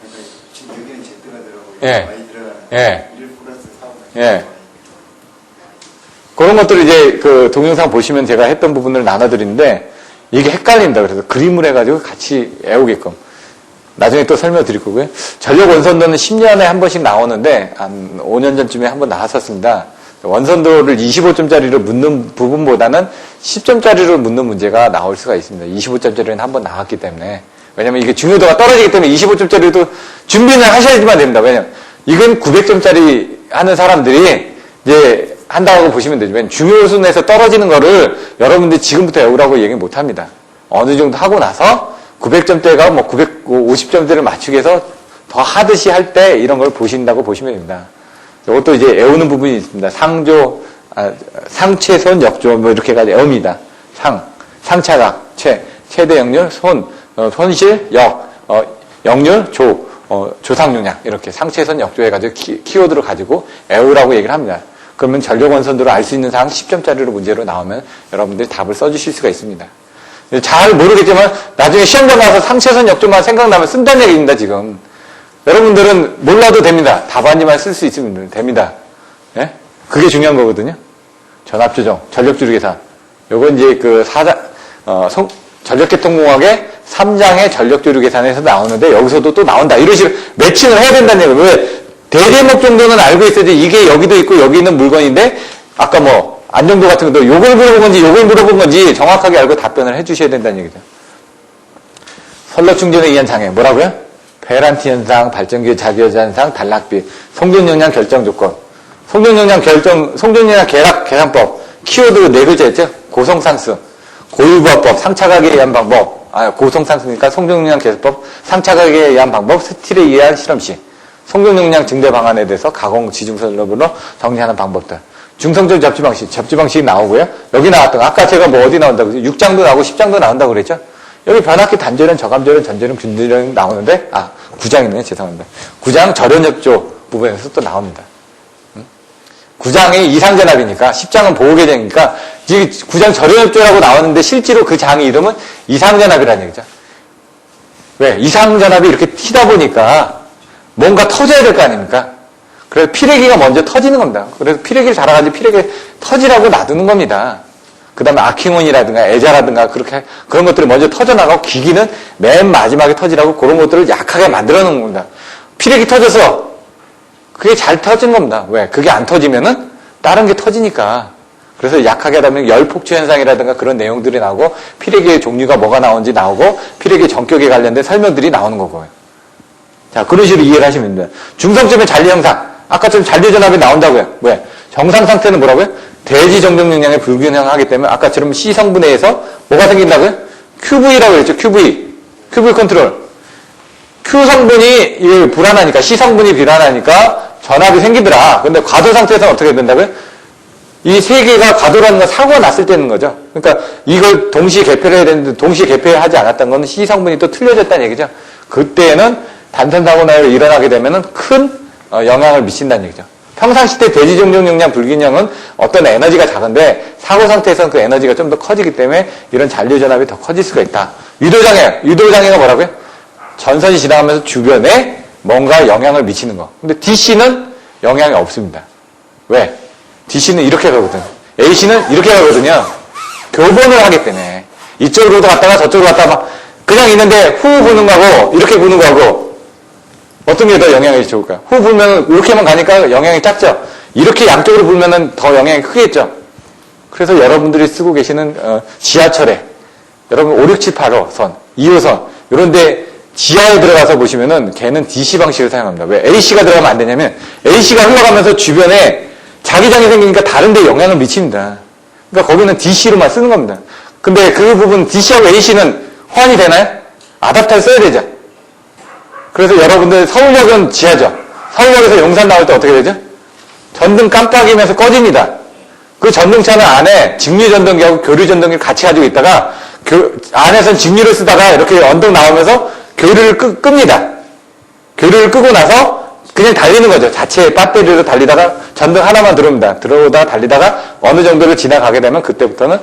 그러니까 지금 여기는 Z가 들어가고 예. Y 들어가는 예. 1 플러스 4분의 예. 그런 것들을 이제 그 동영상 보시면 제가 했던 부분을 나눠드리는데 이게 헷갈린다. 그래서 그림을 해가지고 같이 외우게끔. 나중에 또 설명드릴 거고요. 전력 원선도는 10년에 한 번씩 나오는데 한 5년 전쯤에 한 번 나왔었습니다. 원선도를 25점짜리로 묻는 부분보다는 10점짜리로 묻는 문제가 나올 수가 있습니다. 25점짜리는 한 번 나왔기 때문에. 왜냐면 이게 중요도가 떨어지기 때문에 25점짜리도 준비는 하셔야지만 됩니다. 왜냐면 이건 900점짜리 하는 사람들이 이제 한다고 보시면 되죠. 왜냐면 중요순에서 떨어지는 거를 여러분들이 지금부터 외우라고 얘기 못 합니다. 어느 정도 하고 나서 900점대가 뭐 950점대를 맞추기 위해서 더 하듯이 할 때 이런 걸 보신다고 보시면 됩니다. 이것도 이제 외우는 부분이 있습니다. 상최선, 역조, 뭐 이렇게 해가지고 외웁니다. 상차각, 최대 역률, 손실, 역률, 조상용량. 이렇게 상최선, 역조 해가지고 키워드를 가지고 외우라고 얘기를 합니다. 그러면 전력 원선도를 알 수 있는 사항 10점짜리로 문제로 나오면 여러분들이 답을 써주실 수가 있습니다. 잘 모르겠지만 나중에 시험장 가서 상최선, 역조만 생각나면 쓴다는 얘기입니다, 지금. 여러분들은 몰라도 됩니다. 답안지만 쓸 수 있으면 됩니다. 예? 그게 중요한 거거든요. 전압조정, 전력주류 계산. 요건 이제 전력계통공학의 3장의 전력주류 계산에서 나오는데 여기서도 또 나온다. 이런 식으로 매칭을 해야 된다는 얘기예요. 왜? 대제목 정도는 알고 있어야지 이게 여기도 있고 여기 있는 물건인데 아까 뭐 안정도 같은 것도 요걸 물어본 건지 요걸 물어본 건지 정확하게 알고 답변을 해 주셔야 된다는 얘기죠. 선로 충전에 의한 장애. 뭐라고요? 페란티 현상, 발전기 자기여자 현상, 단락비, 송전용량 결정 조건. 송전용량 계산법. 키워드 4글자 있죠? 고성상수, 고유부합법, 상차각에 의한 방법. 고성상수니까 송전용량 계산법, 상차각에 의한 방법, 스틸에 의한 실험시. 송전용량 증대 방안에 대해서 가공 지중설법으로 정리하는 방법들. 중성적 접지 방식이 나오고요. 여기 나왔던 아까 제가 뭐 어디 나온다고 그랬죠? 6장도 나오고 10장도 나온다고 그랬죠? 여기 변압기 단절은, 저감절은, 전절은, 균절은 나오는데 9장이네요. 죄송합니다. 9장 절연협조 부분에서 또 나옵니다. 9장이 이상전압이니까 10장은 보호계정이니까 9장 절연협조라고 나오는데 실제로 그 장의 이름은 이상전압이라는 얘기죠. 왜? 이상전압이 이렇게 튀다 보니까 뭔가 터져야 될 거 아닙니까? 그래서 피레기가 먼저 터지는 겁니다. 그래서 피레기를 달아가지고 피레기 터지라고 놔두는 겁니다. 그 다음에 아킹온이라든가 애자라든가 그런 것들이 먼저 터져나가고 기기는 맨 마지막에 터지라고 그런 것들을 약하게 만들어 놓은 겁니다. 피레기 터져서 그게 잘 터진 겁니다. 왜? 그게 안 터지면은 다른 게 터지니까. 그래서 약하게 하다 보면 열폭주 현상이라든가 그런 내용들이 나오고 피레기의 종류가 뭐가 나오는지 나오고 피레기 전격에 관련된 설명들이 나오는 거고요. 자, 그런 식으로 이해를 하시면 됩니다. 중성점의 잔리 형상. 아까처럼 잔류전압이 나온다고요. 왜? 정상 상태는 뭐라고요? 대지 정정 용량에 불균형하기 때문에 아까처럼 C 성분에 의해서 뭐가 생긴다고요? QV라고 했죠. QV 컨트롤. Q 성분이 불안하니까 C 성분이 불안하니까 전압이 생기더라. 근데 과도 상태에서는 어떻게 된다고요? 이 세 개가 과도라는 건 사고가 났을 때는 거죠. 그러니까 이걸 동시에 개폐를 해야 되는데 동시에 개폐를 하지 않았던 건 C 성분이 또 틀려졌다는 얘기죠. 그때는 단순사고가 일어나게 되면은 큰 영향을 미친다는 얘기죠. 평상시 때 대지 정정 용량 불균형은 어떤 에너지가 작은데 사고 상태에서는 그 에너지가 좀 더 커지기 때문에 이런 잔류 전압이 더 커질 수가 있다. 유도장애가 뭐라고요? 전선이 지나가면서 주변에 뭔가 영향을 미치는 거. 근데 DC는 영향이 없습니다. 왜? DC는 이렇게 가거든. AC는 이렇게 가거든요. 교본을 하기 때문에 이쪽으로도 갔다가 저쪽으로 갔다가 막 그냥 있는데 후 부는 거하고 이렇게 부는 거하고 어떤 게 더 영향이 좋을까요? 후 불면 이렇게만 가니까 영향이 작죠? 이렇게 양쪽으로 불면은 더 영향이 크겠죠? 그래서 여러분들이 쓰고 계시는 지하철에 여러분 5, 6, 7, 8호선, 2호선 이런데 지하에 들어가서 보시면은 걔는 DC 방식을 사용합니다. 왜? AC가 들어가면 안 되냐면 AC가 흘러가면서 주변에 자기장이 생기니까 다른 데 영향을 미칩니다. 그러니까 거기는 DC로만 쓰는 겁니다. 근데 그 부분 DC하고 AC는 호환이 되나요? 아답터를 써야 되죠. 그래서 여러분들 서울역은 지하죠. 서울역에서 용산 나올 때 어떻게 되죠? 전등 깜빡이면서 꺼집니다. 그 전등차는 안에 직류전등기하고 교류전등기를 같이 가지고 있다가 안에서는 직류를 쓰다가 이렇게 언덕 나오면서 교류를 끕니다. 교류를 끄고 나서 그냥 달리는 거죠. 자체 배터리로 달리다가 전등 하나만 들어옵니다. 들어오다가 달리다가 어느 정도를 지나가게 되면 그때부터는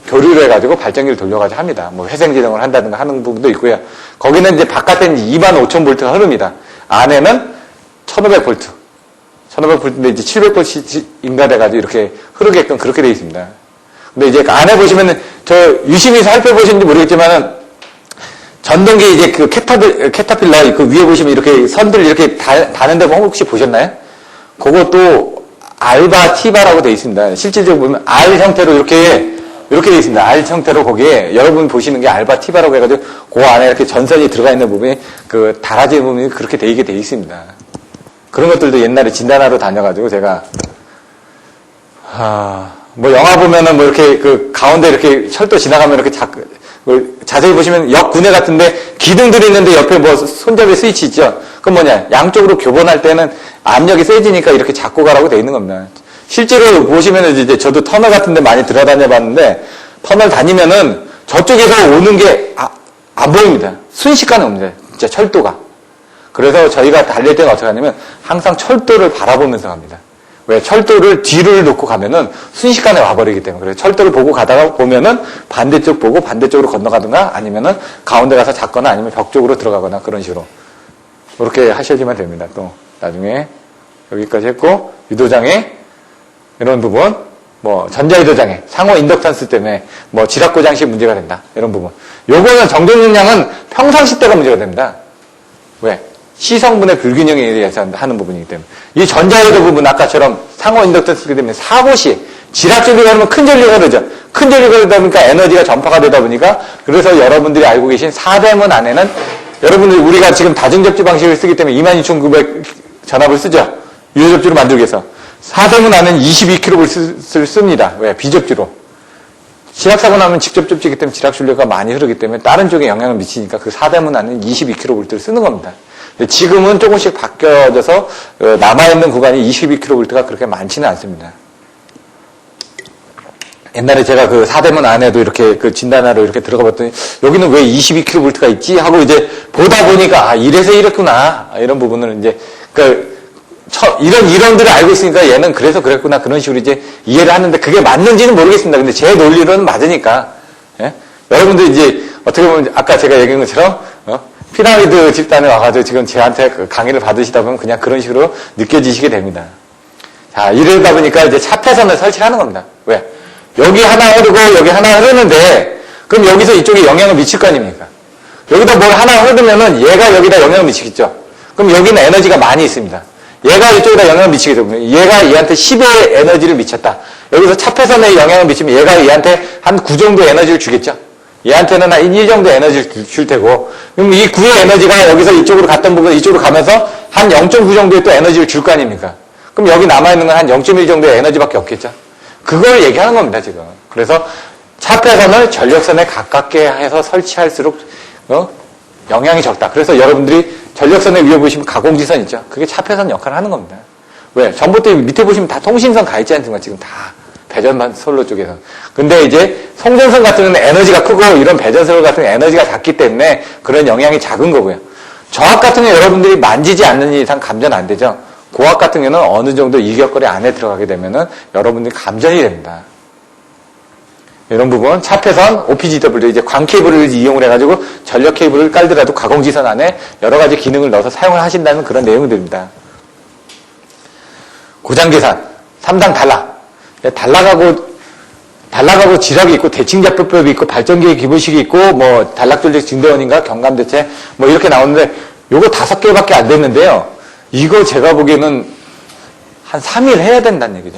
교류를 해가지고 발전기를 돌려가지고 합니다. 뭐 회생지정을 한다든가 하는 부분도 있고요. 거기는 이제 바깥에는 25,000V가 흐릅니다. 안에는 1500V. 1500볼트인데 이제 700볼트 인가돼가지고 이렇게 흐르게끔 그렇게 되어 있습니다. 근데 이제 안에 보시면은, 저 유심히 살펴보시는지 모르겠지만은, 전동기 이제 그 캐터필러 그 위에 보시면 이렇게 선들 이렇게 다는 데 혹시 보셨나요? 그것도 알바 티바라고 되어 있습니다. 실질적으로 보면 알 형태로 이렇게 되어 있습니다. 알 형태로 거기에 여러분 보시는 게 알바 티바라고 해가지고 그 안에 이렇게 전선이 들어가 있는 부분이 그 달아진 부분이 그렇게 되게 되어 있습니다. 그런 것들도 옛날에 진단하러 다녀가지고 제가 뭐 영화 보면은 뭐 이렇게 그 가운데 이렇게 철도 지나가면 이렇게 자세히 보시면 역 군내 같은데 기둥들이 있는데 옆에 뭐 손잡이 스위치 있죠. 그건 뭐냐, 양쪽으로 교본할 때는 압력이 세지니까 이렇게 잡고 가라고 돼 있는 겁니다. 실제로 보시면은 이제 저도 터널 같은데 많이 들어다녀 봤는데 터널 다니면은 저쪽에서 오는 게 안 보입니다. 순식간에 옵니다. 진짜 철도가. 그래서 저희가 달릴 때는 어떻게 하냐면 항상 철도를 바라보면서 갑니다. 왜? 철도를 뒤를 놓고 가면은 순식간에 와버리기 때문에. 그래서 철도를 보고 가다가 보면은 반대쪽 보고 반대쪽으로 건너가든가 아니면은 가운데 가서 잡거나 아니면 벽 쪽으로 들어가거나 그런 식으로. 그렇게 하셔야지만 됩니다. 또 나중에 여기까지 했고, 유도장애 이런 부분, 뭐 전자유도장애, 상호 인덕턴스 때문에 뭐 지락고장 시 문제가 된다. 이런 부분. 요거는 정전용량은 평상시 때가 문제가 됩니다. 왜? 시성분의 불균형에 의해서 하는 부분이기 때문에. 이 전자유도 부분 아까처럼 상호 인덕턴스기 때문에 사고 시 지락 전류가 흐르면 큰 전류가 흐르죠. 큰 전류가 흐르다 보니까 에너지가 전파가 되다 보니까, 그래서 여러분들이 알고 계신 사대문 안에는 여러분들 우리가 지금 다중접지 방식을 쓰기 때문에 22,900 전압을 쓰죠. 유효접지로 만들기 위해서. 사대문 안에는 22kV를 씁니다. 왜? 비접지로. 지락사고 나면 직접 접지기 때문에 지락전류가 많이 흐르기 때문에 다른 쪽에 영향을 미치니까 그 사대문 안에는 22kV를 쓰는 겁니다. 근데 지금은 조금씩 바뀌어져서 남아있는 구간이 22kV가 그렇게 많지는 않습니다. 옛날에 제가 그 사대문 안에도 이렇게 그 진단하러 이렇게 들어가 봤더니 여기는 왜 22kV가 있지? 하고 이제 보다 보니까 이래서 이랬구나. 이런 부분을 이제 이런 이론들을 알고 있으니까 얘는 그래서 그랬구나. 그런 식으로 이제 이해를 하는데 그게 맞는지는 모르겠습니다. 근데 제 논리로는 맞으니까. 예? 여러분들 이제 어떻게 보면 아까 제가 얘기한 것처럼 피라미드 집단에 와가지고 지금 저한테 그 강의를 받으시다 보면 그냥 그런 식으로 느껴지시게 됩니다. 자, 이러다 보니까 이제 차폐선을 설치하는 겁니다. 왜? 여기 하나 흐르고 여기 하나 흐르는데 그럼 여기서 이쪽에 영향을 미칠 거 아닙니까? 여기다 뭘 하나 흐르면은 얘가 여기다 영향을 미치겠죠. 그럼 여기는 에너지가 많이 있습니다. 얘가 이쪽에다 영향을 미치게 되면 얘가 얘한테 10의 에너지를 미쳤다. 여기서 차폐선에 영향을 미치면 얘가 얘한테 한 9 정도의 에너지를 주겠죠. 얘한테는 한 1 정도 에너지를 줄 테고, 그럼 이 9의 에너지가 여기서 이쪽으로 갔던 부분 이쪽으로 가면서 한 0.9 정도의 또 에너지를 줄 거 아닙니까? 그럼 여기 남아있는 건 한 0.1 정도의 에너지밖에 없겠죠. 그걸 얘기하는 겁니다, 지금. 그래서 차폐선을 전력선에 가깝게 해서 설치할수록 영향이 적다. 그래서 여러분들이 전력선에 위에 보시면 가공지선 있죠. 그게 차폐선 역할을 하는 겁니다. 왜? 전부터 밑에 보시면 다 통신선 가 있지 않습니까? 지금 다. 배전만 선로 쪽에서. 근데 이제 송전선 같은 경우는 에너지가 크고 이런 배전선로 같은 경우는 에너지가 작기 때문에 그런 영향이 작은 거고요. 저압 같은 경우 여러분들이 만지지 않는 이상 감전 안 되죠. 고압 같은 경우는 어느 정도 일격거리 안에 들어가게 되면은 여러분들이 감전이 됩니다. 이런 부분, 차폐선, OPGW, 이제 광 케이블을 이용을 해가지고 전력 케이블을 깔더라도 가공지선 안에 여러 가지 기능을 넣어서 사용을 하신다는 그런 내용들입니다. 고장 계산, 3단 단락. 단락하고 지락이 있고, 대칭자표법이 있고, 발전기의 기본식이 있고, 뭐, 단락전력 증대원인가, 경감대체, 뭐, 이렇게 나오는데, 요거 5개밖에 안 됐는데요. 이거 제가 보기에는 한 3일 해야 된다는 얘기죠.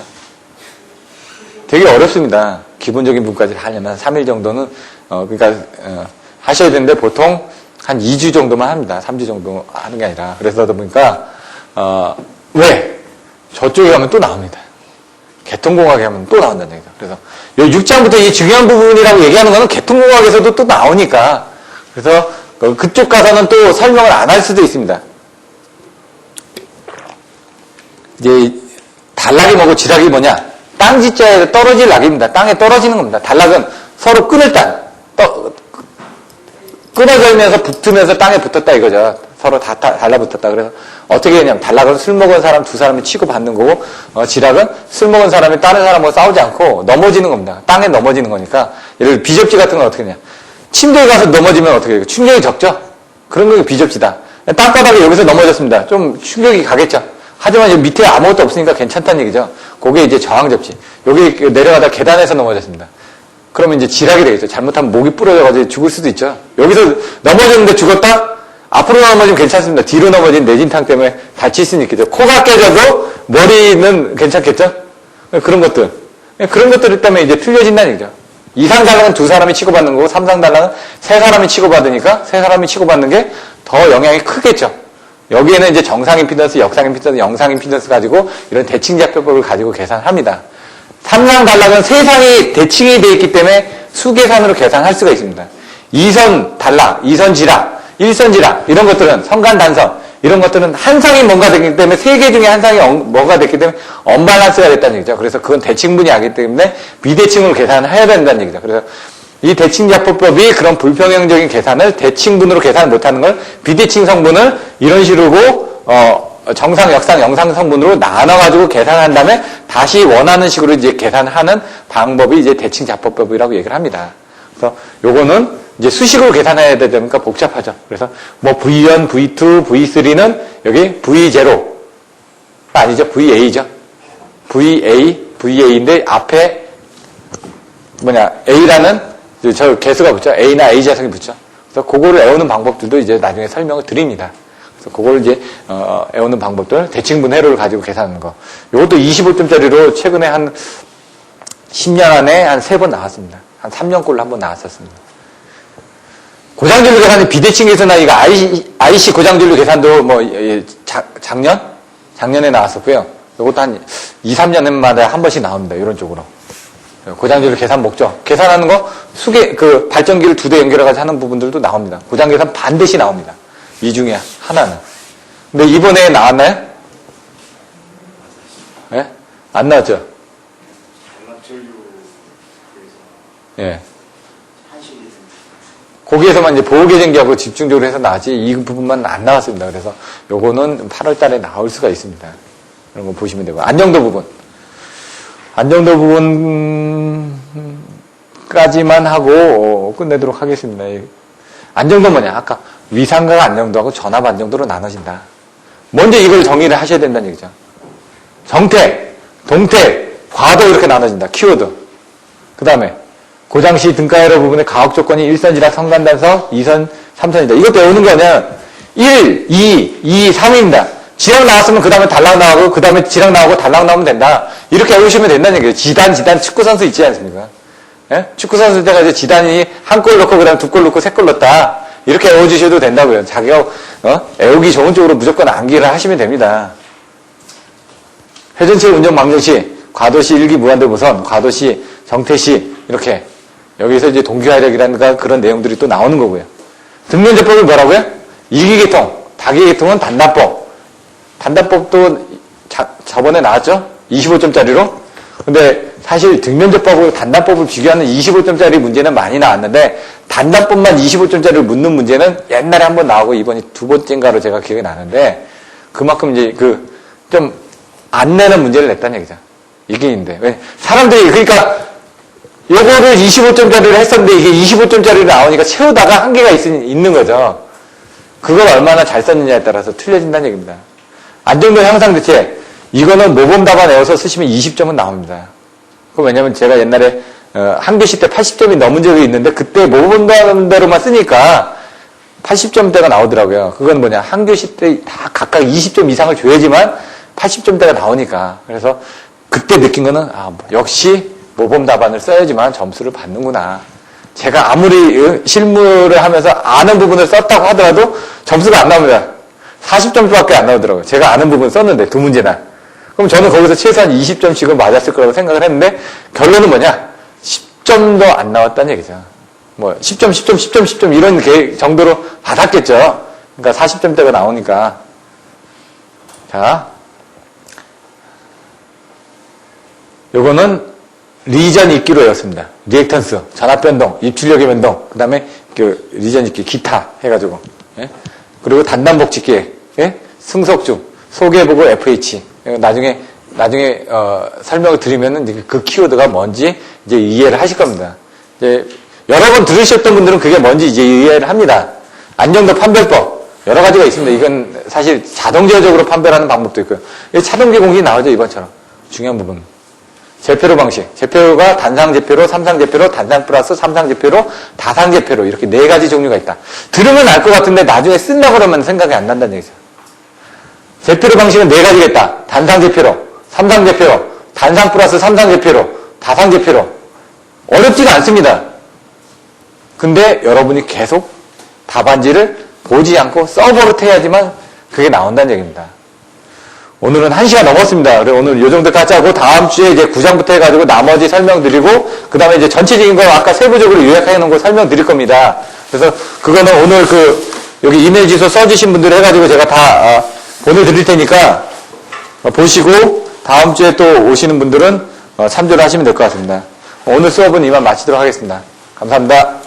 되게 어렵습니다. 기본적인 부분까지 하려면 3일 정도는, 하셔야 되는데, 보통 한 2주 정도만 합니다. 3주 정도 하는 게 아니라. 그래서 보니까, 왜? 저쪽에 가면 또 나옵니다. 개통공학에 하면 또 나온다는 얘기죠. 그래서, 요 6장부터 이 중요한 부분이라고 얘기하는 거는 개통공학에서도 또 나오니까, 그래서 그쪽 가서는 또 설명을 안 할 수도 있습니다. 이제, 단락이 뭐고 지락이 뭐냐? 땅지자에 떨어질 락입니다. 땅에 떨어지는 겁니다. 단락은 서로 끊을 땅, 끊어져면서 붙으면서 땅에 붙었다 이거죠. 서로 다 달라붙었다. 그래서 어떻게 했냐면 단락은 술 먹은 사람 2사람이 치고 받는 거고, 지락은 술 먹은 사람이 다른 사람하고 싸우지 않고 넘어지는 겁니다. 땅에 넘어지는 거니까. 예를 들어 비접지 같은 건 어떻게 했냐? 침대에 가서 넘어지면 어떻게 해요? 충격이 적죠? 그런 게 비접지다. 땅바닥에 여기서 넘어졌습니다. 좀 충격이 가겠죠? 하지만 이제 밑에 아무것도 없으니까 괜찮다는 얘기죠. 그게 이제 저항 접지. 여기 내려가다 계단에서 넘어졌습니다. 그러면 이제 지락이 되겠죠. 잘못하면 목이 부러져가지고 죽을 수도 있죠. 여기서 넘어졌는데 죽었다? 앞으로 넘어지면 괜찮습니다. 뒤로 넘어진 내진탕 때문에 다칠 수는 있겠죠. 코가 깨져도 머리는 괜찮겠죠? 그런 것들. 그런 것들 때문에 이제 틀려진다는 얘기죠. 이상달랑은 2사람이 치고받는 거고, 3상달랑은 3사람이 치고받으니까 3사람이 치고받는 게 더 영향이 크겠죠. 여기에는 이제 정상 임피던스, 역상 임피던스, 영상 임피던스 가지고 이런 대칭좌표법을 가지고 계산합니다. 3상달랑은 3상이 대칭이 되어 있기 때문에 수계산으로 계산할 수가 있습니다. 2선 달락, 2선 지락, 1선 지락 이런 것들은 선간 단선 이런 것들은 한 상이 뭔가 됐기 때문에 3개 중에 한 상이 뭔가 됐기 때문에 언밸런스가 됐다는 얘기죠. 그래서 그건 대칭분이 아니기 때문에 비대칭으로 계산을 해야 된다는 얘기죠. 그래서 이 대칭좌표법이 그런 불평형적인 계산을 대칭분으로 계산을 못하는 걸 비대칭 성분을 이런 식으로 정상, 역상, 영상 성분으로 나눠가지고 계산한 다음에 다시 원하는 식으로 이제 계산하는 방법이 이제 대칭좌표법이라고 얘기를 합니다. 그래서 요거는 이제 수식으로 계산해야 되다 보니까 복잡하죠. 그래서 뭐 V1, V2, V3는 여기 V0 아니죠. VA죠. VA인데 앞에 A라는 저 개수가 붙죠. A나 A 자석이 붙죠. 그래서 그거를 외우는 방법들도 이제 나중에 설명을 드립니다. 그래서 그걸 이제 외우는 방법들, 대칭분 회로를 가지고 계산하는 거. 이것도 25점짜리로 최근에 한 10년 안에 한 3번 나왔습니다. 한 3년꼴로 한 번 나왔었습니다. 고장진류 계산이 비대칭에서나 이거 IC 고장진류 계산도 뭐 작년에 나왔었고요. 이것도 한 2, 3년마다 한 번씩 나옵니다. 이런 쪽으로. 고장진류 계산 목적. 계산하는 거 발전기를 2대 연결해가지고 하는 부분들도 나옵니다. 고장 계산 반드시 나옵니다. 이 중에 하나는. 근데 이번에 나왔나요? 예? 안 나왔죠? 예. 거기에서만 이제 보호계쟁기하고 집중적으로 해서 나왔지 이 부분만 안 나왔습니다. 그래서 요거는 8월 달에 나올 수가 있습니다. 이런 거 보시면 되고. 안정도 부분까지만 하고 끝내도록 하겠습니다. 안정도 뭐냐? 아까 위상각 안정도하고 전압 안정도로 나눠진다. 먼저 이걸 정의를 하셔야 된다는 얘기죠. 정택, 동택, 과도 이렇게 나눠진다. 키워드. 그 다음에 고장시 등가회로 부분의 가혹 조건이 1선 지락 성간단서 2선 3선이다. 이것 배우는 거는 1, 2, 3입니다. 지락 나왔으면 그 다음에 달락 나오고 그 다음에 지락 나오고 달락 나오면 된다. 이렇게 외우시면 된다는 얘기예요. 지단 축구선수 있지 않습니까? 예? 축구선수 때가 이제 지단이 한 골 넣고 그 다음에 2골 넣고 3골 넣었다. 이렇게 외워주셔도 된다고요. 자기가 외우기 좋은 쪽으로 무조건 암기를 하시면 됩니다. 회전체 운전 방정시, 과도시 일기 무한대보선, 과도시, 정태시 이렇게 여기서 이제 동기화력이라든가 그런 내용들이 또 나오는 거고요. 등면제법은 뭐라고요? 일기계통, 다기계통은 단단법. 단단법도 저번에 나왔죠? 25점짜리로. 근데 사실 등면제법하고 단단법을 비교하는 25점짜리 문제는 많이 나왔는데 단단법만 25점짜리를 묻는 문제는 옛날에 한번 나오고 이번이 2번째인가로 제가 기억이 나는데 그만큼 이제 좀 안 내는 문제를 냈다는 얘기죠. 이게 있는데. 왜? 사람들이 그러니까 요거를 25점짜리를 했었는데 이게 25점짜리로 나오니까 채우다가 한계가 있는 거죠. 그걸 얼마나 잘 썼느냐에 따라서 틀려진다는 얘기입니다. 안정도 향상 대책. 이거는 모범 답안 외워서 쓰시면 20점은 나옵니다. 그 왜냐면 제가 옛날에 한교시 때 80점이 넘은 적이 있는데 그때 모범 답안대로만 쓰니까 80점대가 나오더라고요. 그건 뭐냐. 한교시 때 다 각각 20점 이상을 줘야지만 80점대가 나오니까. 그래서 그때 느낀 거는 역시 모범 답안을 써야지만 점수를 받는구나. 제가 아무리 실무를 하면서 아는 부분을 썼다고 하더라도 점수가 안 나옵니다. 40점밖에 안 나오더라고요. 제가 아는 부분 썼는데 2문제나. 그럼 저는 거기서 최소한 20점씩은 맞았을 거라고 생각을 했는데 결론은 뭐냐? 10점도 안 나왔다는 얘기죠. 뭐 10점 이런 정도로 받았겠죠. 그러니까 40점대가 나오니까. 자, 요거는 리전 읽기로 외웠습니다. 리액턴스, 전압 변동, 입출력의 변동, 그 다음에 리전 읽기, 기타 해가지고. 예? 그리고 단단복 짓기, 예? 승속중, 소개보고 FH. 나중에 설명을 드리면은 그 키워드가 뭔지 이제 이해를 하실 겁니다. 이제 여러 번 들으셨던 분들은 그게 뭔지 이제 이해를 합니다. 안정도 판별법. 여러 가지가 있습니다. 이건 사실 자동제어적으로 판별하는 방법도 있고요. 차동기 공식이 나오죠, 이번처럼. 중요한 부분. 제표로 방식. 제표가 단상제표로, 삼상제표로, 단상 플러스 삼상제표로, 다상제표로 이렇게 4가지 종류가 있다. 들으면 알 것 같은데 나중에 쓴다 그러면 생각이 안 난다는 얘기죠. 제표로 방식은 4가지겠다. 단상제표로, 삼상제표로, 단상 플러스 삼상제표로, 다상제표로. 어렵지가 않습니다. 근데 여러분이 계속 답안지를 보지 않고 서버로 해야지만 그게 나온다는 얘기입니다. 오늘은 1시간 넘었습니다. 그래서 오늘 요 정도까지 하고 다음 주에 이제 9장부터 해가지고 나머지 설명드리고 그 다음에 이제 전체적인 거 아까 세부적으로 요약해 놓은 거 설명드릴 겁니다. 그래서 그거는 오늘 여기 이메일 주소 써주신 분들 해가지고 제가 다 보내드릴 테니까 보시고 다음 주에 또 오시는 분들은 참조를 하시면 될 것 같습니다. 오늘 수업은 이만 마치도록 하겠습니다. 감사합니다.